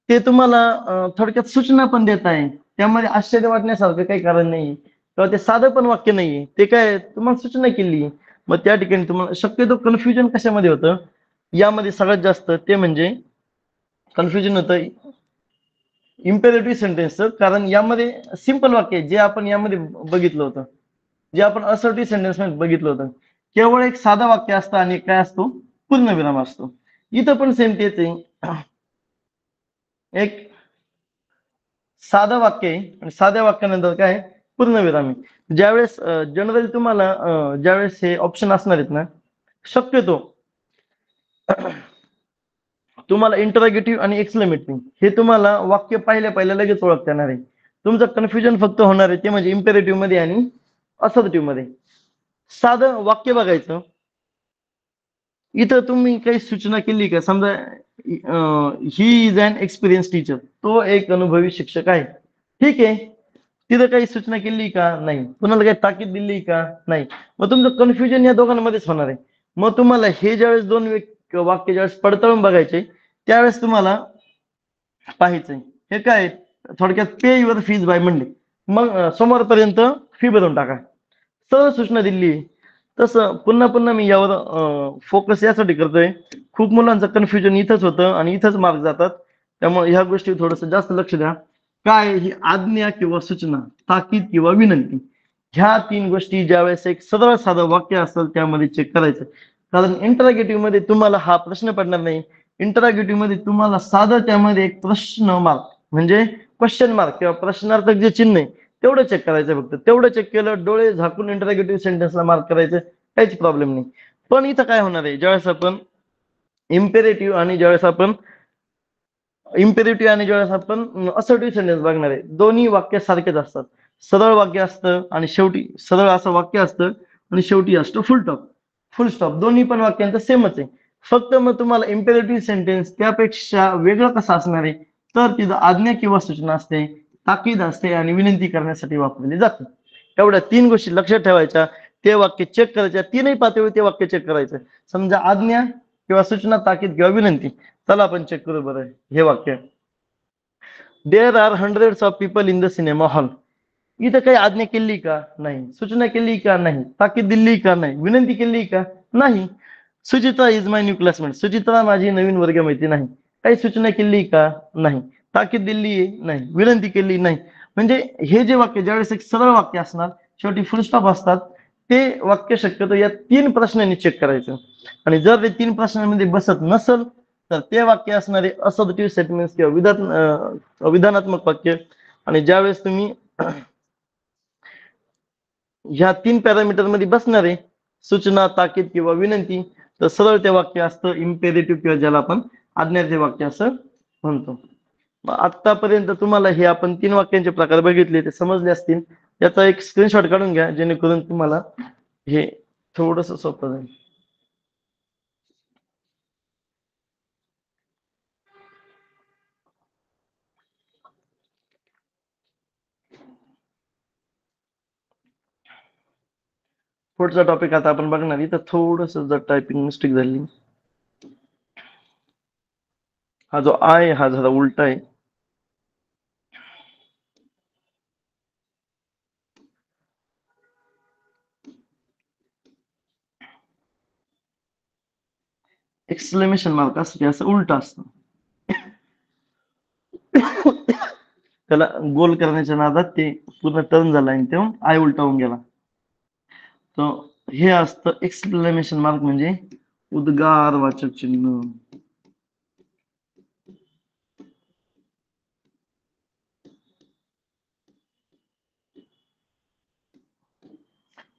ते तुम्हाला थोडक्यात सूचना पण देत आहे. त्यामध्ये आश्चर्य वाटण्यासारखं काही कारण नाही किंवा ते साधं पण वाक्य नाहीये. ते काय तुम्हाला सूचना केली. मग त्या ठिकाणी तुम्हाला शक्यतो कन्फ्युजन कशामध्ये होतं, यामध्ये सगळ्यात जास्त ते म्हणजे कन्फ्युजन होतं इम्पेरेटिव्ह सेंटेन्सचं. कारण यामध्ये सिंपल वाक्य आहे, जे आपण यामध्ये बघितलं होतं, जे आपण असर्टिव्ह सेंटेन्स मध्ये बघितलं होतं. केवळ एक साधा वाक्य असतं आणि काय असतो, पूर्णविराम असतो. इथं पण सेम तेच आहे. एक साधं वाक्य आहे आणि साध्या वाक्यानंतर काय आहे? पूर्णविराम आहे. ज्यावेळेस जनरली तुम्हाला ज्यावेळेस हे ऑप्शन असणार आहेत ना, शक्यतो तुम्हाला इंटरोगेटिव्ह आणि एक्सक्लेमेटिव्ह हे तुम्हाला वाक्य पाहिल्या पाहिल्या लगेच ओळखता येणार आहे. तुमचं कन्फ्युजन फक्त होणार आहे ते म्हणजे इम्पेरेटिव्ह मध्ये आणि असर्टिव्ह मध्ये. साधं वाक्य बघायचं. इथं तुम्ही काही सूचना केली का? समजा he is an experience teacher, तो एक अनुभवी शिक्षक आहे. ठीक आहे. तिथं काही सूचना केली का? नाही. कुणाला काही ताकीद दिली का? नाही. मग तुमचं कन्फ्युजन या दोघांमध्येच होणार आहे. मग तुम्हाला हे ज्यावेळेस दोन वाक्य ज्यावेळेस पडताळून बघायचे, त्यावेळेस तुम्हाला पाहायचंय हे काय थोडक्यात पे युअर फीज बाय मंडे. मग सोमवारपर्यंत फी भरून टाका. सरळ सूचना दिली. तसं पुन्हा पुन्हा मी यावर फोकस यासाठी करतोय, खूप मुलांचं कन्फ्युजन इथंच होतं आणि इथंच मार्क जातात. त्यामुळे ह्या गोष्टी थोडस जास्त लक्ष द्या. काय ही आज्ञा किंवा सूचना, ताकीद किंवा विनंती, ह्या तीन गोष्टी ज्यावेळेस एक सरळ साधं वाक्य असेल त्यामध्ये चेक करायचं. कारण इंटरॉगेटिव्ह मध्ये तुम्हाला हा प्रश्न पडणार नाही. इंटरॉगेटिव्ह मध्ये तुम्हाला साधं त्यामध्ये एक प्रश्न मार्क म्हणजे क्वेश्चन मार्क किंवा प्रश्नार्थक जे चिन्ह आहे तेवढं चेक करायचं. फक्त तेवढं चेक केलं, डोळे झाकून इंटरॉगेटिव्ह सेंटेन्सला मार्क करायचं, काहीच प्रॉब्लेम नाही. पण इथं काय होणार आहे, ज्यावेळेस आपण इम्पेरेटिव्ह आणि ज्यावेळेस आपण असर्टिव्ह सेंटेन्स बघणार आहे, दोन्ही वाक्य सारखेच असतात. सरळ वाक्य असतं आणि शेवटी सरळ असं वाक्य असतं आणि शेवटी असतो फुल टॉप, फुल स्टॉप. दोन्ही पण वाक्यांचं सेमच आहे. फक्त मग तुम्हाला इम्पेरेटिव्ह सेंटेन्स त्यापेक्षा वेगळं कसं असणार आहे, तर तिथं आज्ञा किंवा सूचना असते, ताकीद असते आणि विनंती करण्यासाठी वापरली जाते. एवढ्या तीन गोष्टी लक्षात ठेवायच्या. ते वाक्य चेक करायच्या, तीनही पातळीवर ते वाक्य चेक करायचं. समजा आज्ञा किंवा सूचना, ताकीद किंवा विनंती. चला आपण चेक करू बरं हे वाक्य. There are hundreds of people in the cinema hall. इथं काही आज्ञा केली का? नाही. सूचना केली का? नाही. ताकीद दिली का? नाही. विनंती केली का? नाही. Suchitra is my new classmate. Suchitra माझी नवीन वर्गमैत्रीण आहे. काही सूचना केली का? नाही. ताकीद दिली? नाही. विनंती केली? नाही. म्हणजे हे जे वाक्य ज्यावेळेस एक सरळ वाक्य असणार, शेवटी फुल स्टॉप असतात, ते वाक्य शक्यतो या तीन प्रश्नांनी चेक करायचं. आणि जर ते तीन प्रश्नांमध्ये बसत नसल तर ते वाक्य असणारे असर्टिव्ह स्टेटमेंट्स किंवा विधानात्मक वाक्य. आणि ज्यावेळेस तुम्ही ह्या तीन पॅरामीटर मध्ये बसणारे सूचना, ताकीद किंवा विनंती, तर सरळ ते वाक्य असतं इम्पेरेटिव्ह किंवा ज्याला आपण आज्ञार्थी वाक्य असं म्हणतो. मग आतापर्यंत तुम्हाला हे आपण तीन वाक्यांचे प्रकार बघितले, ते समजले असतील. याचा एक स्क्रीनशॉट काढून घ्या जेणेकरून तुम्हाला हे थोडस सोपं जाईल. पुढचा टॉपिक आता आपण बघणार. इथं थोडस जर टायपिंग मिस्टेक झाली. हा जो आहे हा जरा उलटा आहे. एक्सक्लेमेशन मार्क असते असं उलट असतं. त्याला गोल करण्याच्या नादात ते पूर्ण टर्न झाला आणि तेव्हा आय उलटा होऊन गेला. तर हे असतं एक्सक्लेमेशन मार्क म्हणजे उद्गारवाचक चिन्ह.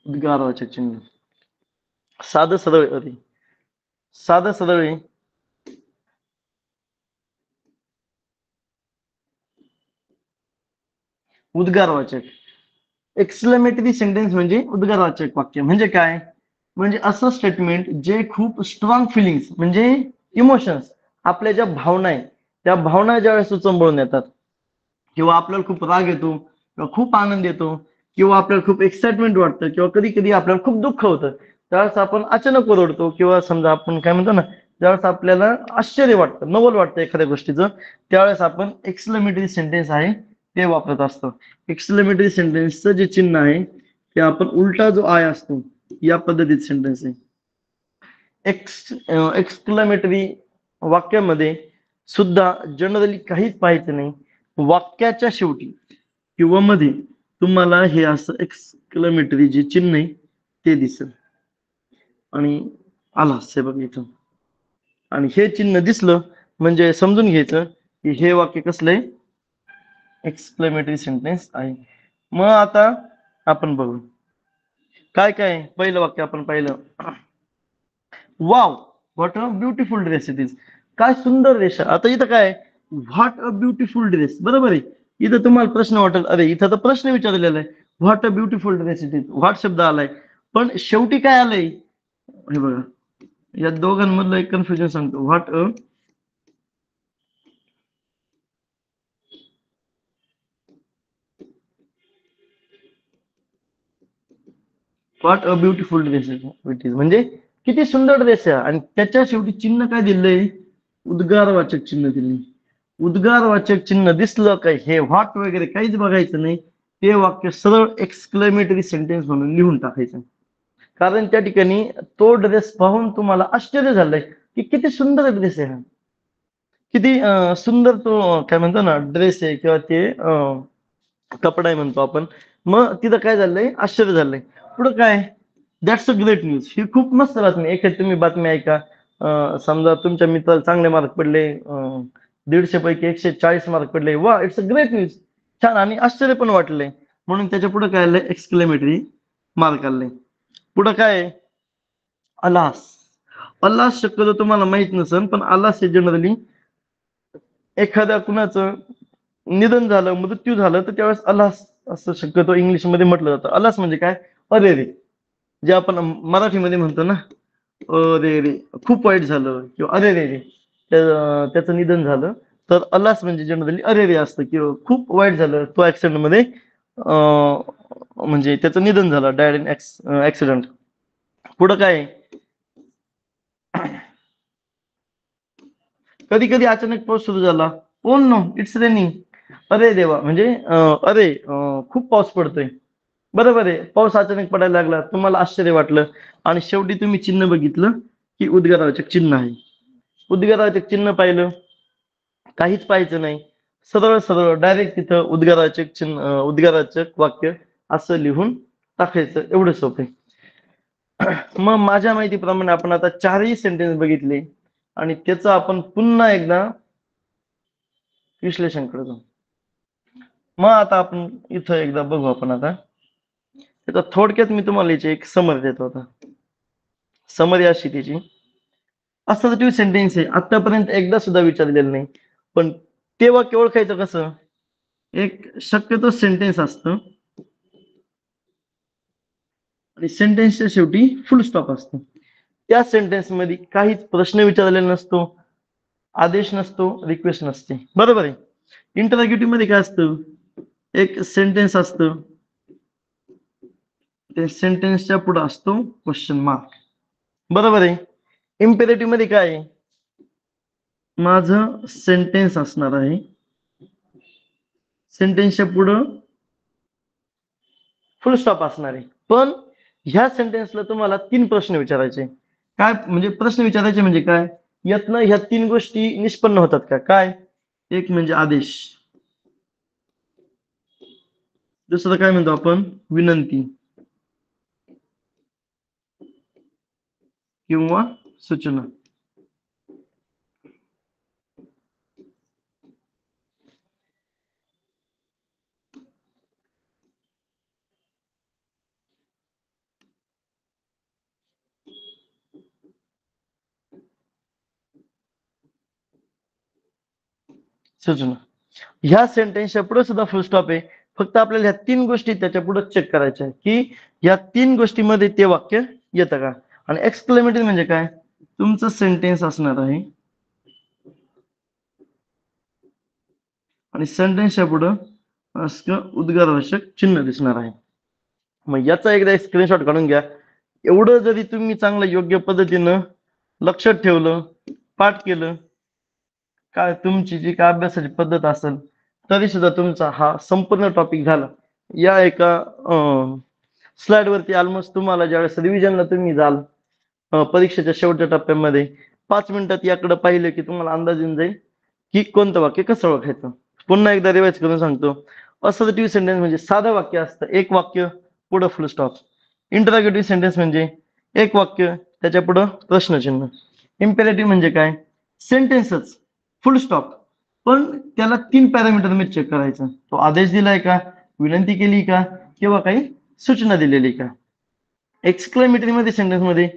उद्गारवाचक चिन्ह साधं सरळ आहे. साधं सरळ आहे. उद्गारवाचक. एक्सक्लेमेटरी सेंटेन्स म्हणजे उद्गारवाचक वाक्य म्हणजे काय? म्हणजे असं स्टेटमेंट जे खूप स्ट्रॉंग फिलिंग्स म्हणजे इमोशन्स, आपल्या ज्या भावना आहेत त्या भावना ज्यावेळेस उचंबळून येतात, किंवा आपल्याला खूप राग येतो किंवा खूप आनंद येतो किंवा आपल्याला खूप एक्साइटमेंट वाटतं किंवा कधी कधी आपल्याला खूप दुःख होतं, त्यावेळेस आपण अचानक ओरडतो किंवा समजा आपण काय म्हणतो ना, ज्यावेळेस आपल्याला आश्चर्य वाटतं, नवल वाटतं एखाद्या गोष्टीचं, त्यावेळेस आपण एक्सक्लेमेटरी सेंटेन्स आहे ते वापरत असतो. एक्सक्लेमेटरी सेंटेन्सचं जे चिन्ह आहे ते आपण उलटा जो आय असतो या पद्धतीत सेंटेन्स आहे. एक्सक्लेमेटरी वाक्यामध्ये सुद्धा जनरली काहीच पाहायचं नाही. वाक्याच्या शेवटी किंवा मध्ये तुम्हाला हे असं एक्सक्लेमेटरी जे चिन्ह आहे ते दिसेल. आणि आला हे बघ इथं. आणि हे चिन्ह दिसलं म्हणजे समजून घ्यायचं की हे वाक्य कसलंय, एक्सक्लेमेटरी सेंटेन्स आहे. मग आता आपण बघू काय काय. पहिलं वाक्य आपण पाहिलं, wow what a beautiful dress it is. काय सुंदर ड्रेस. आता इथं काय, व्हॉट अ ब्युटिफुल ड्रेस, बरोबर आहे. इथं तुम्हाला प्रश्न वाटेल, अरे इथं तर प्रश्न विचारलेला आहे, what a beautiful dress it is, what शब्द आलाय, पण शेवटी काय आलंय हे बघा. या दोघांमधलं एक कन्फ्युजन सांगतो. What a beautiful dress it is म्हणजे किती सुंदर ड्रेस आहे, आणि त्याच्या शेवटी चिन्ह काय दिलंय, उद्गारवाचक चिन्ह दिले. उद्गारवाचक चिन्ह दिसलं काय, हे व्हॉट वगैरे काहीच बघायचं नाही, ते वाक्य सरळ एक्सक्लेमेटरी सेंटेन्स म्हणून लिहून टाकायचं. कारण त्या ठिकाणी तो ड्रेस पाहून तुम्हाला आश्चर्य झालंय की किती सुंदर ड्रेस आहे हा, किती सुंदर तो काय म्हणतो ना ड्रेस आहे किंवा ते कपडा आहे म्हणतो आपण. मग तिथं काय झालंय, आश्चर्य झालंय. पुढं काय, दॅट्स अ ग्रेट न्यूज, ही खूप मस्त बातमी. एखादी तुम्ही बातमी ऐका, समजा तुमच्या मित्राला चांगले मार्क पडले, 150 पैकी 140 मार्क पडले, वा इट्स अ ग्रेट न्यूज, छान. आणि आश्चर्य पण वाटलंय, म्हणून त्याच्या पुढे काय आलंय, एक्सक्लेमेटरी मार्क आलंय. पुढं काय, अलास. अलास शक्यतो तुम्हाला माहित नसेल, पण अलास हे जनरली एखाद्या कुणाचं निधन झालं, मृत्यू झालं, तर त्यावेळेस अलास असं शक्यतो इंग्लिश मध्ये म्हटलं जातं. अलास म्हणजे काय, अरे रे, जे आपण मराठीमध्ये म्हणतो ना, अरे रे खूप वाईट झालं किंवा अरे रे रे त्याचं निधन झालं, तर अलास म्हणजे जनरली अरे रे असतं किंवा खूप वाईट झालं, तो ऍक्सिडेंट मध्ये म्हणजे त्याचं निधन झालं, डायड इन ऍक्सिडेंट. पुढं काय, कधी कधी अचानक पाऊस सुरू झाला, ओ नो इट्स रेनिंग, अरे देवा म्हणजे अरे खूप पाऊस पडतोय. बरोबर आहे, पाऊस अचानक पडायला लागला, तुम्हाला आश्चर्य वाटलं, आणि शेवटी तुम्ही चिन्ह बघितलं की उद्गारवाचक चिन्ह आहे. उद्गारवाचक चिन्ह पाहिलं, काहीच पाहायचं नाही, सरळ सरळ डायरेक्ट तिथं उद्गारवाचक चिन्ह, उद्गारवाचक वाक्य असं लिहून टाकायचं, एवढं सोपं आहे. मग माझ्या माहितीप्रमाणे आपण आता चारही सेंटेन्स बघितले, आणि त्याचं आपण पुन्हा एकदा विश्लेषण करतो. मग आता आपण इथं एकदा बघू आपण आता त्याचा थोडक्यात मी तुम्हाला याची एक समरी देतो. आता समरी अशी त्याची, असर्टिव्ह सेंटेन्स आहे, आतापर्यंत एकदा सुद्धा विचारलेलं नाही, पण ते वाक्य ओळखायचं कसं, एक शक्यतो सेंटेन्स असतं आणि सेंटेन्सच्या शेवटी फुल स्टॉप असतो. त्या सेंटेन्स मध्ये काहीच प्रश्न विचारलेला नसतो, आदेश नसतो, रिक्वेस्ट नसते, बरोबर आहे. इंटरॅगेटिव्ह मध्ये काय असतं, एक सेंटेन्स असतं, त्या सेंटेन्सच्या पुढे असतो क्वेश्चन मार्क, बरोबर आहे. इम्पेरेटिव्ह मध्ये काय आहे, माझं सेंटेन्स असणार आहे, सेंटेन्सच्या पुढं फुल स्टॉप असणार आहे, पण ह्या सेंटेन्सला तुम्हाला 3 प्रश्न विचारायचे. काय म्हणजे प्रश्न विचारायचे म्हणजे काय, यातनं ह्या 3 गोष्टी निष्पन्न होतात का, काय, एक म्हणजे आदेश, दुसरं काय म्हणतो आपण, विनंती किंवा सूचना. सूचना. ह्या सेंटेन्सच्या पुढे सुद्धा फुल स्टॉप आहे, फक्त आपल्याला ह्या 3 गोष्टी त्याच्या पुढे चेक करायच्या आहे की या 3 गोष्टीमध्ये ते वाक्य येतं का. आणि एक्सक्लेमेटरी म्हणजे काय, तुमचं सेंटेन्स असणार आहे आणि सेंटेन्सच्या पुढं असं उद्गारवाचक चिन्ह दिसणार आहे. मग याचा एकदा एक स्क्रीनशॉट काढून घ्या. एवढं जरी तुम्ही चांगलं योग्य पद्धतीनं लक्षात ठेवलं, पाठ केलं, काय तुमची जी काय अभ्यासाची पद्धत असेल, तरी सुद्धा तुमचा हा संपूर्ण टॉपिक झाला. या एका स्लाइड वरती ऑलमोस्ट तुम्हाला ज्यावेळेस रिव्हिजनला तुम्ही जाल परीक्षेच्या शेवटच्या टप्प्यामध्ये 5 मिनिटात याकडे पाहिलं की तुम्हाला अंदाज येऊन जाईल की कोणतं वाक्य कसं ओळखायचं. पुन्हा एकदा रिवाइज करून सांगतो. असर्टिव्ह सेंटेन्स म्हणजे साधं वाक्य असतं, एक वाक्य पुढं फुल स्टॉप. इंटरॉगेटिव्ह सेंटेन्स म्हणजे एक वाक्य त्याच्या पुढं प्रश्नचिन्ह. इम्पेरेटिव्ह म्हणजे काय, सेंटेन्सच फुल स्टॉप, पण त्याला 3 पॅरामीटर मध्ये चेक करायचं. तो आदेश दिलाय का, विनंती केली का, किंवा काही सूचना दिलेली का. एक्सक्लेमेटरी मध्ये सेंटेन्स मध्ये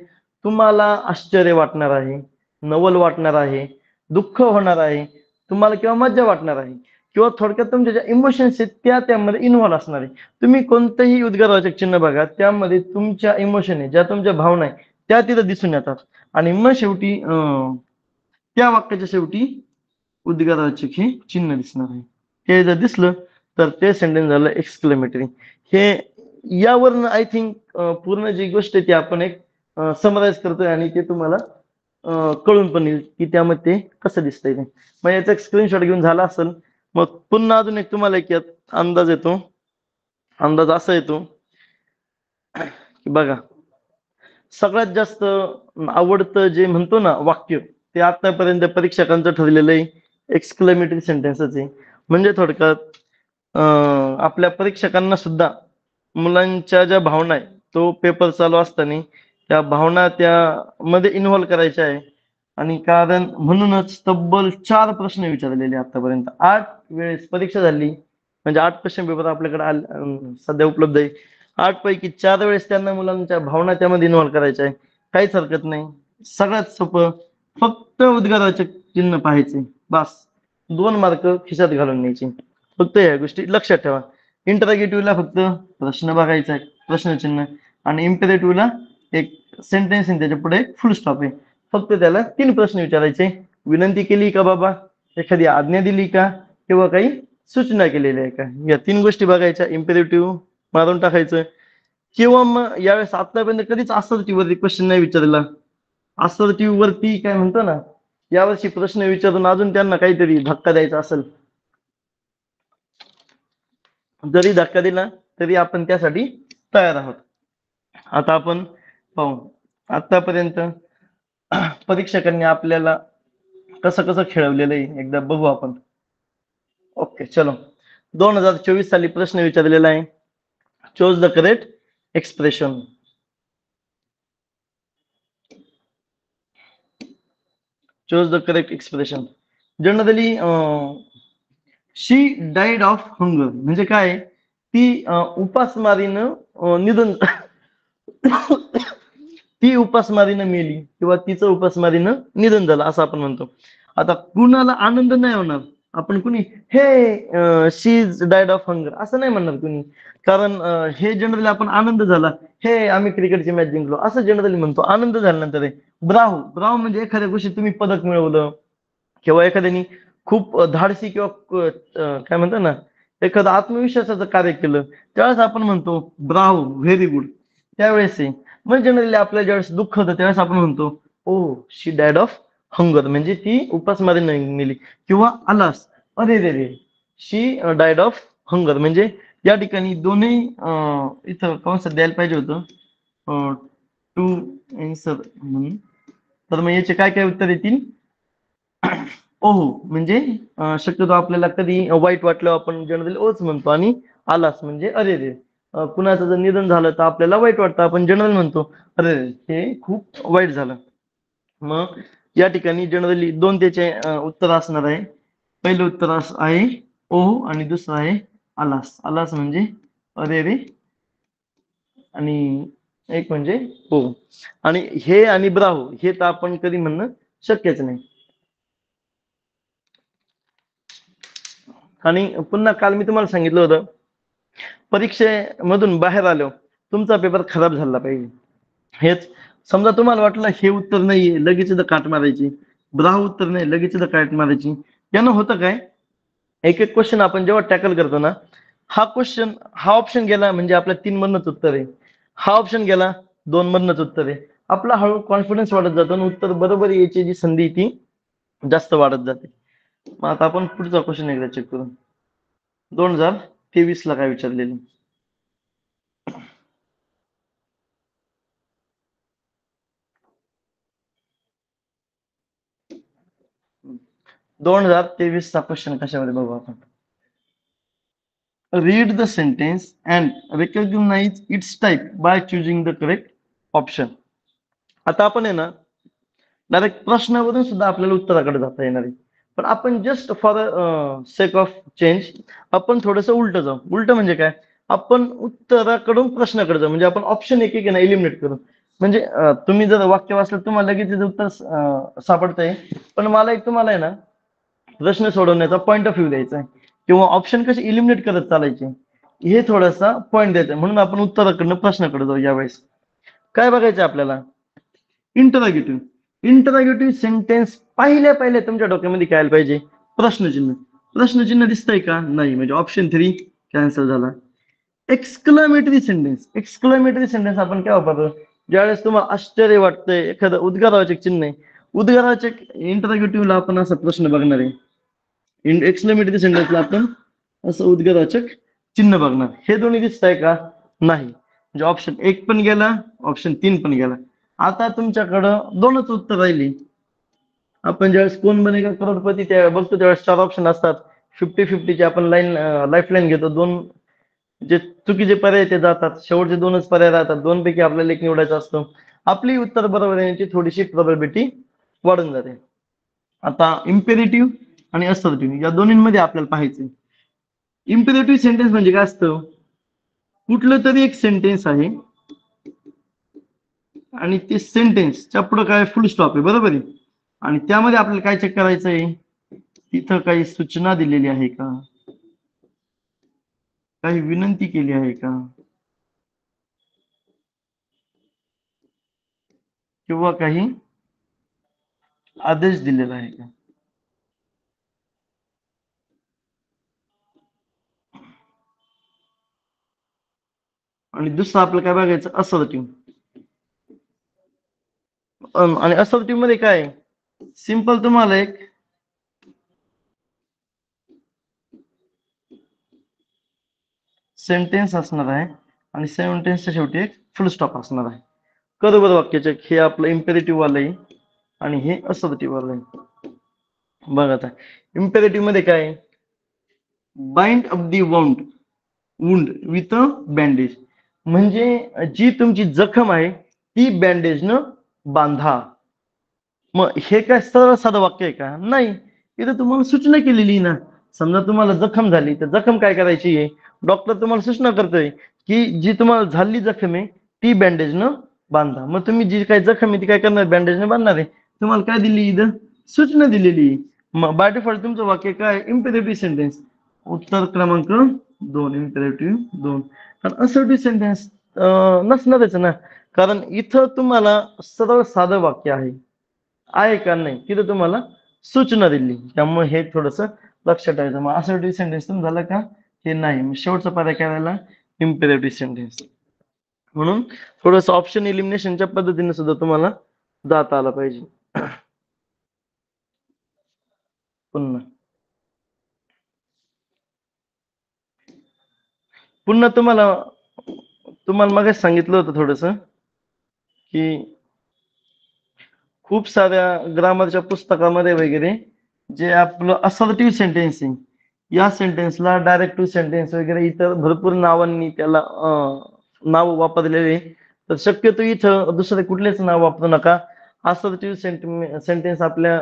तुम्हाला आश्चर्य वाटणार आहे, नवल वाटणार आहे, दुःख होणार आहे, तुम्हाला किंवा मज्जा वाटणार आहे, किंवा थोडक्यात तुमच्या ज्या इमोशन्स आहेत त्या त्यामध्ये इन्व्हॉल्व असणार आहे. तुम्ही कोणतंही उद्गारवाचक चिन्ह बघा, त्यामध्ये तुमच्या इमोशन आहे, ज्या तुमच्या भावना आहे त्या तिथं दिसून येतात. आणि मग शेवटी त्या वाक्याच्या शेवटी उद्गारवाचक हे चिन्ह दिसणार आहे. हे जर दिसलं तर ते सेंटेन्स झालं एक्सक्लेमेटरी. हे यावरनं आय थिंक पूर्ण जी गोष्ट आहे ती आपण एक समराइज करतोय आणि ते तुम्हाला कळून पण येईल की त्यामध्ये कसं दिसतंय ते. मग याचा एक स्क्रीनशॉट घेऊन झाला असेल. मग पुन्हा अजून एक तुम्हाला एक यात अंदाज येतो. अंदाज असा येतो की बघा, सगळ्यात जास्त आवडतं जे म्हणतो ना वाक्य, ते आतापर्यंत परीक्षकांचं ठरलेलं आहे एक्सक्लेमेटरी सेंटेन्सच आहे. म्हणजे थोडक्यात आपल्या परीक्षकांना सुद्धा मुलांच्या ज्या भावना आहे तो पेपर चालू असताना त्या भावना त्यामध्ये इन्व्हॉल्व करायच्या आहे. आणि कारण म्हणूनच तब्बल 4 प्रश्न विचारलेले आतापर्यंत. 8 वेळेस परीक्षा झाली, म्हणजे 8 क्वेश्चन पेपर आपल्याकडे सध्या उपलब्ध आहे. 8 पैकी 4 वेळेस त्यांना मुलांच्या भावना त्यामध्ये इन्व्हॉल्व करायच्या आहे. काहीच हरकत नाही, सगळ्यात सोपं, फक्त उद्गाराचे चिन्ह पाहायचे, बस 2 मार्क खिशात घालून न्यायचे. फक्त या गोष्टी लक्षात ठेवा. इंटरॉगेटिव्हला फक्त प्रश्न बघायचा आहे, प्रश्नचिन्ह, आणि इम्पेरेटिव्हला एक सेंटेन्स आहे त्याच्या पुढे फुल स्टॉप आहे. फक्त त्याला 3 प्रश्न विचारायचे. विनंती केली का बाबा, एखादी आज्ञा दिली का, किंवा काही सूचना केलेल्या आहे का. या 3 गोष्टी बघायच्या. इम्पेरेटिव्ह मारून टाकायचं. किंवा मग यावेळेस आतापर्यंत कधीच असर्टिव्ह वरती क्वेश्चन नाही विचारला. असर्टिव्ह वरती काय म्हणतो ना, यावर्षी प्रश्न विचारून अजून त्यांना काहीतरी धक्का द्यायचा असेल, जरी धक्का दिला तरी आपण त्यासाठी तयार आहोत. आता आपण पाहू आतापर्यंत परीक्षकांनी आपल्याला कसं कसं खेळवलेलं आहे एकदा बघू आपण. ओके चलो, 2024 साली प्रश्न विचारलेला आहे, choose the correct expression. Choose the correct expression. Generally she died of hunger म्हणजे काय, ती उपासमारीनं निधन ती उपासमारीनं मेली किंवा तिचं उपासमारीनं निधन झालं असं आपण म्हणतो. आता कुणाला आनंद नाही होणार, आपण कुणी हे शी डायड ऑफ हंगर असं नाही म्हणणार कुणी. कारण हे जनरली आपण आनंद झाला, हे आम्ही क्रिकेटची मॅच जिंकलो असं जनरली म्हणतो. आनंद झाल्यानंतर ब्रावो, ब्रावो म्हणजे एखाद्या गोष्टी तुम्ही पदक मिळवलं, किंवा एखाद्यानी खूप धाडसी किंवा काय म्हणतात ना, एखादं आत्मविश्वासाचं कार्य केलं, त्यावेळेस आपण म्हणतो ब्रावो, व्हेरी गुड. त्यावेळेस मग जनरली आपल्याला ज्यावेळेस दुःख होतं त्यावेळेस आपण म्हणतो oh she died of hunger, म्हणजे ती उपासमारीने मेली. किंवा अलास, अरे रे रे, शी डायड ऑफ हंगर, म्हणजे या ठिकाणी दोन्ही इथं कंसात द्यायला पाहिजे होतं टू आन्सर म्हणून. तर मग याचे काय काय उत्तर येतील. ओहो म्हणजे शक्यतो आपल्याला कधी वाईट वाटलं आपण जनरली ओच म्हणतो, आणि आलास म्हणजे अरे रे. कुणाचं जर निधन झालं तर आपल्याला वाईट वाटतं, आपण जनरल म्हणतो अरे रे हे खूप वाईट झालं. मग या ठिकाणी जनरली 2 त्याचे उत्तर असणार आहे. पहिलं उत्तर आहे ओहो, आणि दुसरं आहे आलास. आलास म्हणजे अरे रे, आणि एक म्हणजे हो. आणि हे आणि ब्राहो हे तर आपण कधी म्हणणं शक्यच नाही. आणि पुन्हा काल मी तुम्हाला सांगितलं होतं, परीक्षेमधून बाहेर आलो तुमचा पेपर खराब झाला पाहिजे. हेच समजा तुम्हाला वाटलं हे उत्तर नाहीये, लगेच काट मारायची. ब्राहो उत्तर नाही, लगेच काट मारायची. यानं होतं काय, एक एक क्वेश्चन आपण जेव्हा टॅकल करतो ना, हा क्वेश्चन, हा ऑप्शन गेला म्हणजे आपल्या 3 मधनच उत्तर आहे. हा ऑप्शन गेला 2 मधनच उत्तर आहे. आपला हळू कॉन्फिडन्स वाढत जातो आणि उत्तर बरोबर यायची जी संधी ती जास्त वाढत जाते. मग आता आपण पुढचा क्वेश्चन एकदा चेक करू. 2023 ला काय विचारलेलं. 2023 चा क्वेश्चन कशामध्ये बघू आपण. Read the sentence and recognize its type by choosing the correct option. आता आपण आहे ना डायरेक्ट प्रश्नावरून सुद्धा आपल्याला उत्तराकडे जाता येणार आहे. पण आपण just for sake of change आपण थोडंसं उलट जाऊ. उलट म्हणजे काय, आपण उत्तराकडून प्रश्नाकडे जाऊ. म्हणजे आपण ऑप्शन एक एक एलिमिनेट करू. म्हणजे तुम्ही जर वाक्य वाचलं तुम्हाला लगेच त्याचं उत्तर सापडतंय, पण मला एक तुम्हाला आहे ना प्रश्न सोडवण्याचा पॉईंट ऑफ व्ह्यू द्यायचा आहे किंवा ऑप्शन कसे इलिमिनेट करत चालायचे हे थोडासा पॉईंट द्यायचा. म्हणून आपण उत्तराकडनं प्रश्नाकडे जाऊ यावेळेस. काय बघायचं आपल्याला, इंटरॉगेटिव्ह सेंटेन्स पहिल्या तुमच्या डोक्यामध्ये काय आलं पाहिजे, प्रश्नचिन्ह. प्रश्नचिन्ह दिसतंय का, नाही, म्हणजे ऑप्शन 3 कॅन्सल झाला. एक्सक्लेमेटरी सेंटेन्स आपण काय वापरतो, ज्यावेळेस तुम्हाला आश्चर्य वाटतंय, एखादं उद्गारवाचक चिन्ह आहे, उद्गाराचक इंटरॉगेटिव्हला आपण असा प्रश्न बघणार आहे, एक्सक्लेमेटरी सेंटेन्सला आपण असं उद्गारवाचक चिन्ह बघणार. हे दोन्ही दिसतंय का, नाही, म्हणजे ऑप्शन 1 पण गेला, ऑप्शन 3 पण गेला. आता तुमच्याकडं 2च उत्तर राहिली. आपण ज्यावेळेस कोण बनेगा करोडपती त्या बघतो त्यावेळेस 4 ऑप्शन असतात. 50-50 ची आपण लाईफ लाईन घेतो. 2 जे चुकीचे पर्याय ते जातात, शेवटचे 2च पर्याय राहतात. 2 पैकी आपल्याला एक निवडायचा असतो. आपली उत्तर बरोबर येण्याची थोडीशी प्रोबॅबिलिटी वाढून जाते. आता इम्पेरेटिव्ह आणि असर्टिव्ह या दोन्हींमध्ये आपल्याला पाहायचंय. इम्पेरेटिव्ह सेंटेन्स म्हणजे काय असतं, कुठलं तरी एक सेंटेन्स आहे आणि ते सेंटेन्सच्या पुढे काय फुल स्टॉप आहे, बरोबर आहे, आणि त्यामध्ये आपल्याला काय चेक करायचंय, तिथं काही सूचना दिलेली आहे का, काही विनंती केली आहे का, किंवा काही आदेश दिलेला आहे का. आणि दुसरं आपलं काय बघायचं, असर्टिव्ह. आणि असर्टिव्ह मध्ये काय, सिंपल तुम्हाला एक सेंटेन्स असणार आहे आणि सेंटेन्सच्या शेवटी एक फुल स्टॉप असणार आहे. बरोबर वाक्याचे हे आपलं इम्पेरेटिव्ह वालं आहे आणि हे असर्टिव्ह वालं आहे. बघा आता इम्पेरेटिव्ह मध्ये काय, bind up the wound with a bandage, म्हणजे जी तुमची जखम आहे ती बँडेजनं बांधा. मग हे काय सरळ साधं वाक्य आहे का, नाही, इथं तुम्हाला सूचना केलेली ना. समजा तुम्हाला जखम झाली तर जखम काय करायची आहे, डॉक्टर तुम्हाला सूचना करतोय की जी तुम्हाला झाली जखम आहे ती बँडेजनं बांधा. मग तुम्ही जी काय जखम आहे ती काय करणार, बँडेजनं बांधणार आहे. तुम्हाला काय दिली, इथं सूचना दिलेली. मग बाय डिफॉल्ट तुमचं वाक्य काय, इम्पेरेटिव्ह सेंटेन्स. उत्तर क्रमांक 2, इम्पेरेटिव्ह 2. कारण असर्टिव्ह सेंटेन्स नसणारच ना, कारण इथं तुम्हाला सरळ साधं वाक्य आहे का नाही, तिथं तुम्हाला सूचना दिली. त्यामुळे हे थोडस लक्षात ठेवायचं. मग असर्टिव्ह सेंटेन्स तुम झालं का, हे नाही. मग शेवटचा पर्याय करायला इम्पेरेटिव्ह सेंटेन्स. म्हणून थोडस ऑप्शन इलिमिनेशनच्या पद्धतीने सुद्धा तुम्हाला जाता आलं पाहिजे. पुन्हा तुम्हाला मगाच सांगितलं होतं थोडस की खूप साऱ्या ग्रामरच्या पुस्तकामध्ये वगैरे जे आपलं असर्टिव्ह सेंटेन्स आहे या सेंटेन्सला डायरेक्टिव्ह सेंटेन्स वगैरे इतर भरपूर नावांनी त्याला नाव वापरलेले. तर शक्यतो इथं दुसरे कुठलेच नाव वापरू नका. असर्टिव्ह सेंटेन्स आपल्या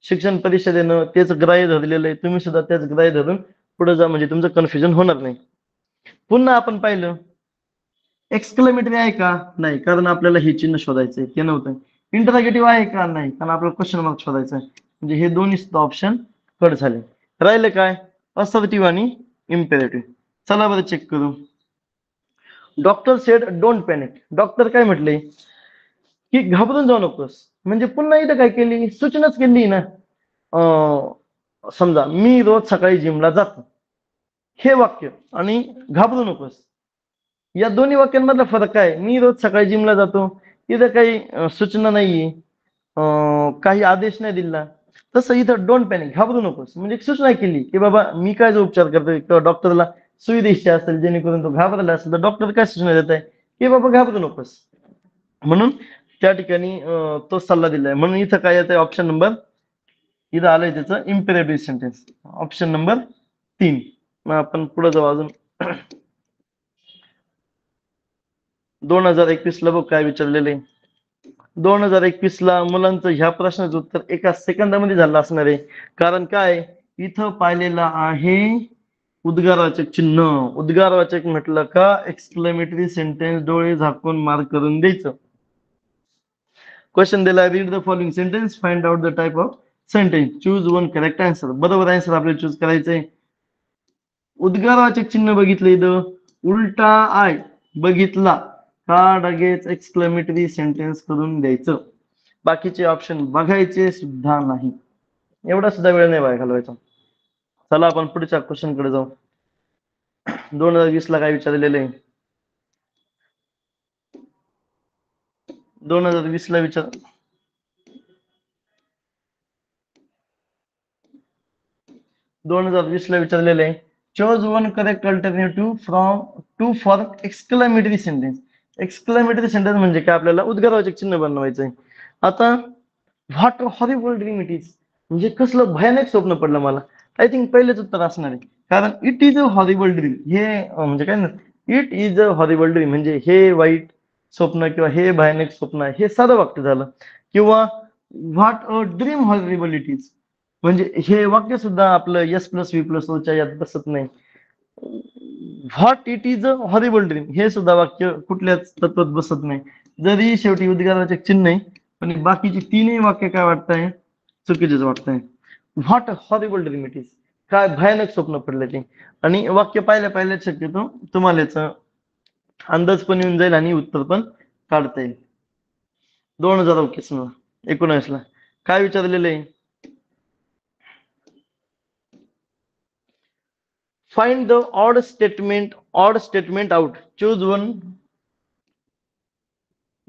शिक्षण परिषदेनं तेच ग्राह्य धरलेलं आहे. तुम्ही सुद्धा तेच ग्राह्य धरून पुढे जा, म्हणजे तुमचं कन्फ्युजन होणार नाही. पुन्हा आपण पाहिलं एक्सक्लेमेटरी आहे का, नाही, कारण आपल्याला हे चिन्ह शोधायचंय, ते नव्हतं. इंटरॉगेटिव्ह आहे का, नाही, कारण आपल्याला क्वेश्चन मार्क शोधायचा आहे. म्हणजे हे दोन्ही ऑप्शन कट झाले. राहिलं काय, असर्टिव्ह आणि इम्पेरेटिव्ह. चला बरं चेक करू. Doctor sed don't panic. Doctor काय म्हटले की घाबरून जाऊ नकोस. म्हणजे पुन्हा इथं काय केली, सूचनाच केली ना. समजा मी रोज सकाळी जिमला जातो, हे वाक्य आणि घाबरू नकोस या दोन्ही वाक्यांमधला फरक काय? मी रोज सकाळी जिमला जातो, इथं काही सूचना नाहीये, काही आदेश नाही दिला. तसं इथं डोंट पॅनिक, घाबरू नकोस, म्हणजे एक सूचना केली की बाबा मी काय जो उपचार करतोय किंवा डॉक्टरला सुई द्यायची असेल जेणेकरून तो घाबरला असेल तर डॉक्टर काय सूचना देत आहे की बाबा घाबरू नकोस. म्हणून त्या ठिकाणी तो सल्ला दिलाय. म्हणून इथं काय येतंय ऑप्शन नंबर, इथं आलंय त्याचं इम्पेरेटिव्ह सेंटेन्स, ऑप्शन नंबर 3. मग आपण पुढे जाऊ अजून. 2021 ला बघ काय विचारलेलं आहे. 2021 ला मुलांचं ह्या प्रश्नाचं उत्तर एका सेकंदामध्ये झालं असणार आहे. कारण काय इथं पाहिलेलं आहे उद्गारवाचक चिन्ह. उद्गारवाचक म्हटलं का एक्सक्लेमेटरी सेंटेन्स डोळे झाकून मार्क करून द्यायचं. क्वेश्चन दिला, read the following sentence, find out the type of sentence, choose one correct answer. बरोबर आन्सर आपल्याला चूज करायचंय. उद्गारवाचक चिन्ह बघितलं इथं, उलटा आय बघितला का लगेच एक्सक्लेमेटरी सेंटेन्स करून द्यायचं. बाकीचे ऑप्शन बघायचे सुद्धा नाही, एवढा सुद्धा वेळ नाही वाया घालवायचा. चला आपण पुढच्या क्वेश्चन कडे जाऊ. 2020 ला काय विचारलेलं आहे? 2020 ला विचार 2020 ला विचारलेलं आहे, choose one correct alternative from two for exclamatory sentence. Exclamatory sentence म्हणजे काय? आपल्याला उद्गारवाचक चिन्ह बनवायचंय. आता what horrible dream it is, म्हणजे कसलं भयानक स्वप्न पडलं मला. आय थिंक पहिलेच उत्तर असणार आहे, कारण it is a horrible dream हे म्हणजे काय ना, it is a horrible dream म्हणजे हे वाईट स्वप्न किंवा हे भयानक स्वप्न आहे, हे साधं वाक्य झालं. किंवा what a dream horrible it is, म्हणजे हे वाक्य सुद्धा आपलं एस प्लस व्ही प्लस ओच्या यात बसत नाही. What it is a horrible dream हे सुद्धा वाक्य कुठल्याच तत्वात बसत नाही, जरी शेवटी उद्गाराचे चिन्ह आहे, पण बाकीची तीनही वाक्य काय वाटतंय? चुकीचेच वाटतंय. What horrible dream it is, काय भयानक स्वप्न पडले ते. आणि वाक्य पाहिल्या पाहिल्याच शक्यतो तुम्हाला याचा अंदाज पण येऊन जाईल आणि उत्तर पण काढता येईल. 2019 ला काय विचारलेलं आहे? Find the odd statement out, choose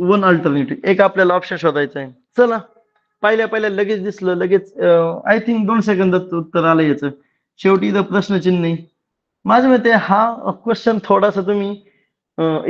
one alternative. एक आपल्याला ऑप्शन शोधायचं आहे. चला पाहिल्या लगेच दिसलं, लगेच आय थिंक 2 सेकंदात उत्तर आलं याचं. शेवटी इथं प्रश्नचिन्ह नाही. माझ्या मते हा क्वेश्चन थोडासा तुम्ही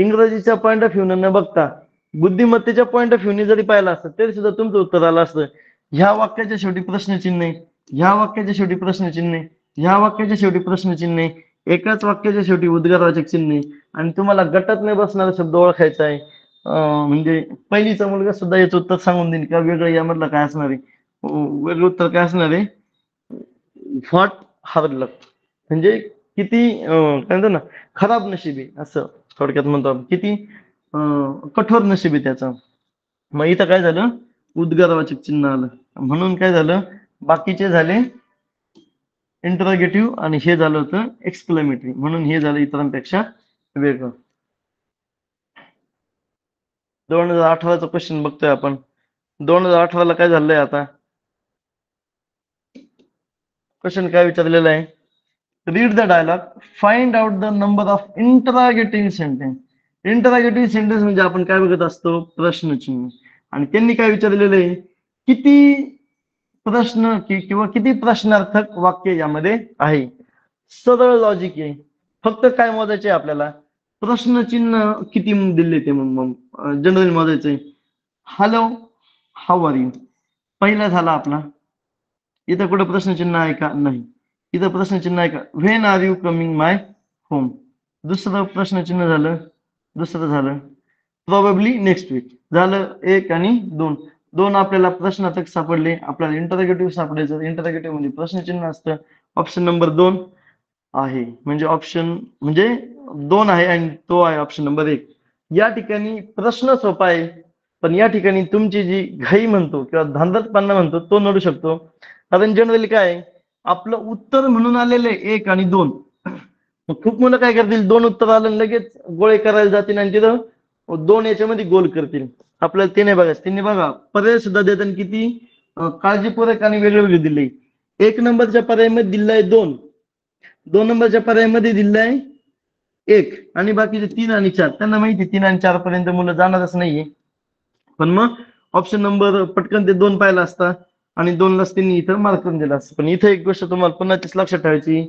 इंग्रजीच्या पॉइंट ऑफ व्ह्यू न बघता बुद्धिमत्तेच्या पॉइंट ऑफ व्ह्यू जरी पाहिला असतं तरी सुद्धा तुमचं उत्तर आलं असतं. ह्या वाक्याच्या शेवटी प्रश्नचिन्ह आहे, ह्या वाक्याच्या शेवटी प्रश्नचिन्ह आहे, ह्या वाक्याच्या शेवटी प्रश्नचिन्ह आहे, एकाच वाक्याच्या शेवटी उद्गारवाचक चिन्ह आहे, आणि तुम्हाला गटात नाही बसणारा शब्द ओळखायचा आहे. म्हणजे पहिलीचा मुलगा सुद्धा याचं उत्तर सांगून देईल का वेगळं यामधलं काय असणार आहे. वेगळं उत्तर काय असणार आहे? व्हॉट हार्ड लक, म्हणजे किती काय म्हणतो ना, खराब नशीब आहे असं थोडक्यात म्हणतो आपण. किती कठोर नशीब आहे त्याचं. मग इथं काय झालं? उद्गारवाचक चिन्ह आलं. म्हणून काय झालं? बाकीचे झाले इंटरोगेटिव्ह आणि हे झालं होतं एक्सक्लेमेटरी, म्हणून हे झालं इतरांपेक्षा वेगळं. 2018चा क्वेश्चन बघतोय आपण. 2018 ला काय झालंय आता? क्वेश्चन काय विचारलेलं आहे? Read the dialogue, find out the number of interrogative sentence. Interrogative sentence म्हणजे आपण काय बघत असतो? प्रश्नचिन्ह. आणि त्यांनी काय विचारलेलं आहे? किती प्रश्न किंवा किती प्रश्नार्थक वाक्य यामध्ये आहे. सरळ लॉजिक आहे, फक्त काय मोजायचे आपल्याला? प्रश्नचिन्ह किती दिले ते जनरल मोजायचंय. हॅलो, हाऊ आर यू पहिला झाला आपला. इथं कुठं प्रश्नचिन्ह आहे का? नाही. इथं प्रश्नचिन्ह आहे का? When are you coming my home. दुसरं प्रश्नचिन्ह झालं, दुसरं झालं प्रोबेबली नेक्स्ट वीक झालं. 1 आणि 2, 2 आपल्याला प्रश्नार्थक सापडले. आपल्याला इंटरोगेटिव्ह सापडायचं. इंटरोगेटिव्ह म्हणजे प्रश्नचिन्ह असतं. ऑप्शन नंबर 2 आहे, म्हणजे ऑप्शन म्हणजे 2 आहे आणि तो आहे ऑप्शन नंबर 1. या ठिकाणी प्रश्न सोपा आहे, पण या ठिकाणी तुमची जी घाई म्हणतो किंवा धांदलपणा म्हणतो तो नडू शकतो. कारण जनरली काय आपलं उत्तर म्हणून आलेले 1 आणि 2, खूप मुलं काय करतील, 2 उत्तर आलं लगेच गोळे करायला जातील आणि तिथं 2 याच्यामध्ये गोल करतील. आपल्याला ते नाही बघायचं. त्यांनी बघा पर्याय सुद्धा देताना किती काळजीपूर्वक आणि वेगळे वेगळे दिले. 1 नंबरच्या पर्यायामध्ये दिलाय 2, 2 नंबरच्या पर्यायामध्ये दिलेलं आहे 1 आणि बाकीचे 3 आणि 4 त्यांना माहिती 3 आणि 4 पर्यंत मुलं जाणारच नाहीये. पण मग ऑप्शन नंबर पटकन ते 2 पाहिला असता आणि 2लाच त्यांनी इथं मार्क करून दिला असता. पण इथं एक गोष्ट तुम्हाला पुन्हा तीच लक्षात ठेवायची,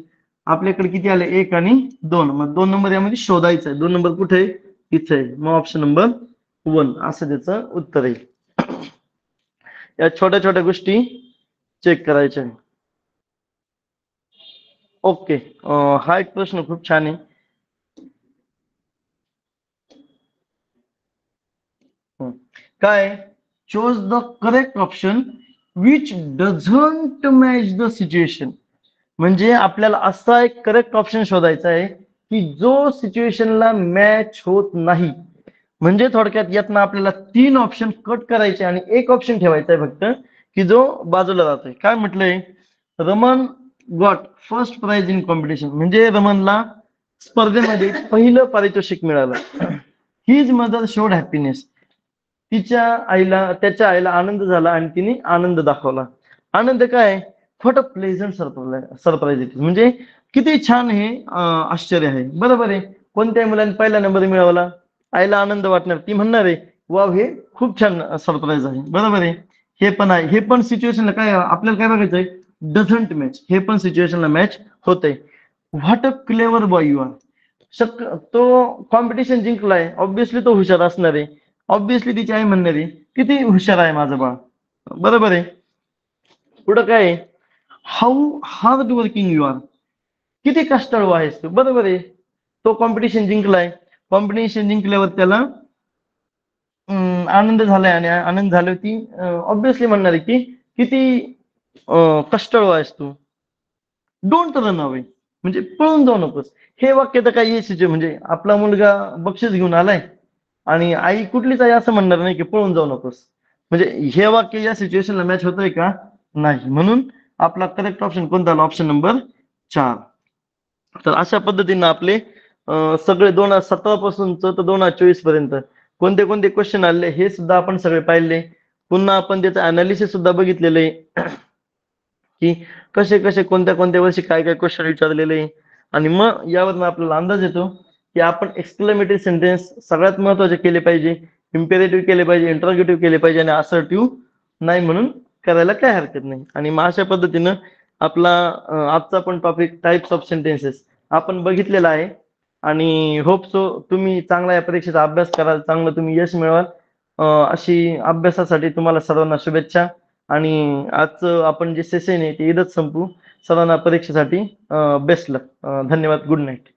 आपल्याकडे किती आले 1 आणि 2. मग 2 नंबर यामध्ये शोधायचा आहे. 2 नंबर कुठे आहे? इथे आहे. मग ऑप्शन नंबर 1 असं त्याचं उत्तर आहे. या छोट्या छोट्या गोष्टी चेक करायच्या. ओके. हा एक प्रश्न खूप छान आहे. काय? Chose the correct option which doesn't match the situation. म्हणजे आपल्याला असा एक करेक्ट ऑप्शन शोधायचा आहे की जो सिच्युएशनला मॅच होत नाही. म्हणजे थोडक्यात यातनं आपल्याला 3 ऑप्शन कट करायचे आणि एक ऑप्शन ठेवायचा आहे फक्त की जो बाजूला जातोय. काय म्हटलंय? Raman got first prize in competition. म्हणजे रमनला स्पर्धेमध्ये पहिलं पारितोषिक मिळालं. His mother showed happiness. त्याच्या आईला आनंद झाला आणि तिने आनंद दाखवला. आनंद काय? What a pleasant surprise it. म्हणजे किती छान हे आश्चर्य आहे. बरोबर आहे. कोणत्याही मुलाने पहिला नंबर मिळवला, आईला आनंद वाटणार, ती म्हणणार आहे वाव हे खूप छान सरप्राईज आहे. बरोबर आहे. हे पण आहे. हे पण सिच्युएशनला काय आपल्याला काय बघायचंय? Doesn't match. हे पण सिच्युएशनला मॅच होतंय. What a clever boy you are. तो कॉम्पिटिशन जिंकलाय, ऑब्विसली तो हुशार असणार आहे. ऑब्विसली तिची आई म्हणणार आहे किती हुशार आहे माझं बाळ. बरोबर आहे. पुढं काय आहे? How hard working you are. किती कष्टाळू आहेस तू. बरोबर आहे. तो कॉम्पिटिशन जिंकलाय. कॉम्पिटिशन जिंकल्यावर त्याला आनंद झालाय आणि आनंद झाल्यावर ती ऑब्विसली म्हणणार आहे की किती कष्टाळू आहेस तू. Don't run away. म्हणजे पळून जाऊ नकोस. हे वाक्य तर काही म्हणजे आपला मुलगा बक्षीस घेऊन आलाय आणि आई कुठलीच आई असं म्हणणार नाही की पळून जाऊ नकोस. म्हणजे हे वाक्य या सिच्युएशनला मॅच होतंय का? नाही. म्हणून आपला करेक्ट ऑप्शन कोणता आला? Option number 4. तर अशा पद्धतीनं आपले सगळे 2017 पासूनच तर 2024 पर्यंत कोणते कोणते क्वेश्चन आले हे सुद्धा आपण सगळे पाहिले. पुन्हा आपण त्याचं अनालिसिस सुद्धा बघितलेलं आहे की कसे कसे कोणत्या कोणत्या वर्षी काय काय क्वेश्चन विचारलेले आहे. आणि मग यावरून आपल्याला अंदाज येतो की आपण एक्सक्लेमेटरी सेंटेन्स सगळ्यात महत्वाचे केले पाहिजे, इम्पेरेटिव्ह केले पाहिजे, इंटरोगेटिव्ह केले पाहिजे आणि असर्टिव्ह नाही म्हणून करायला काय हरकत नाही. आणि मग अशा पद्धतीनं आपला आजचा पण टॉपिक टाइप्स ऑफ सेंटेन्सेस आपण बघितलेला आहे. आणि होप सो तुम्ही चांगला या परीक्षेचा अभ्यास कराल, चांगलं तुम्ही यश मिळवाल. अशी अभ्यासासाठी तुम्हाला सर्वांना शुभेच्छा. आणि आजचं आपण जे सेशन आहे ते इथंच संपू. सर्वांना परीक्षेसाठी बेस्ट लक. धन्यवाद. Good night.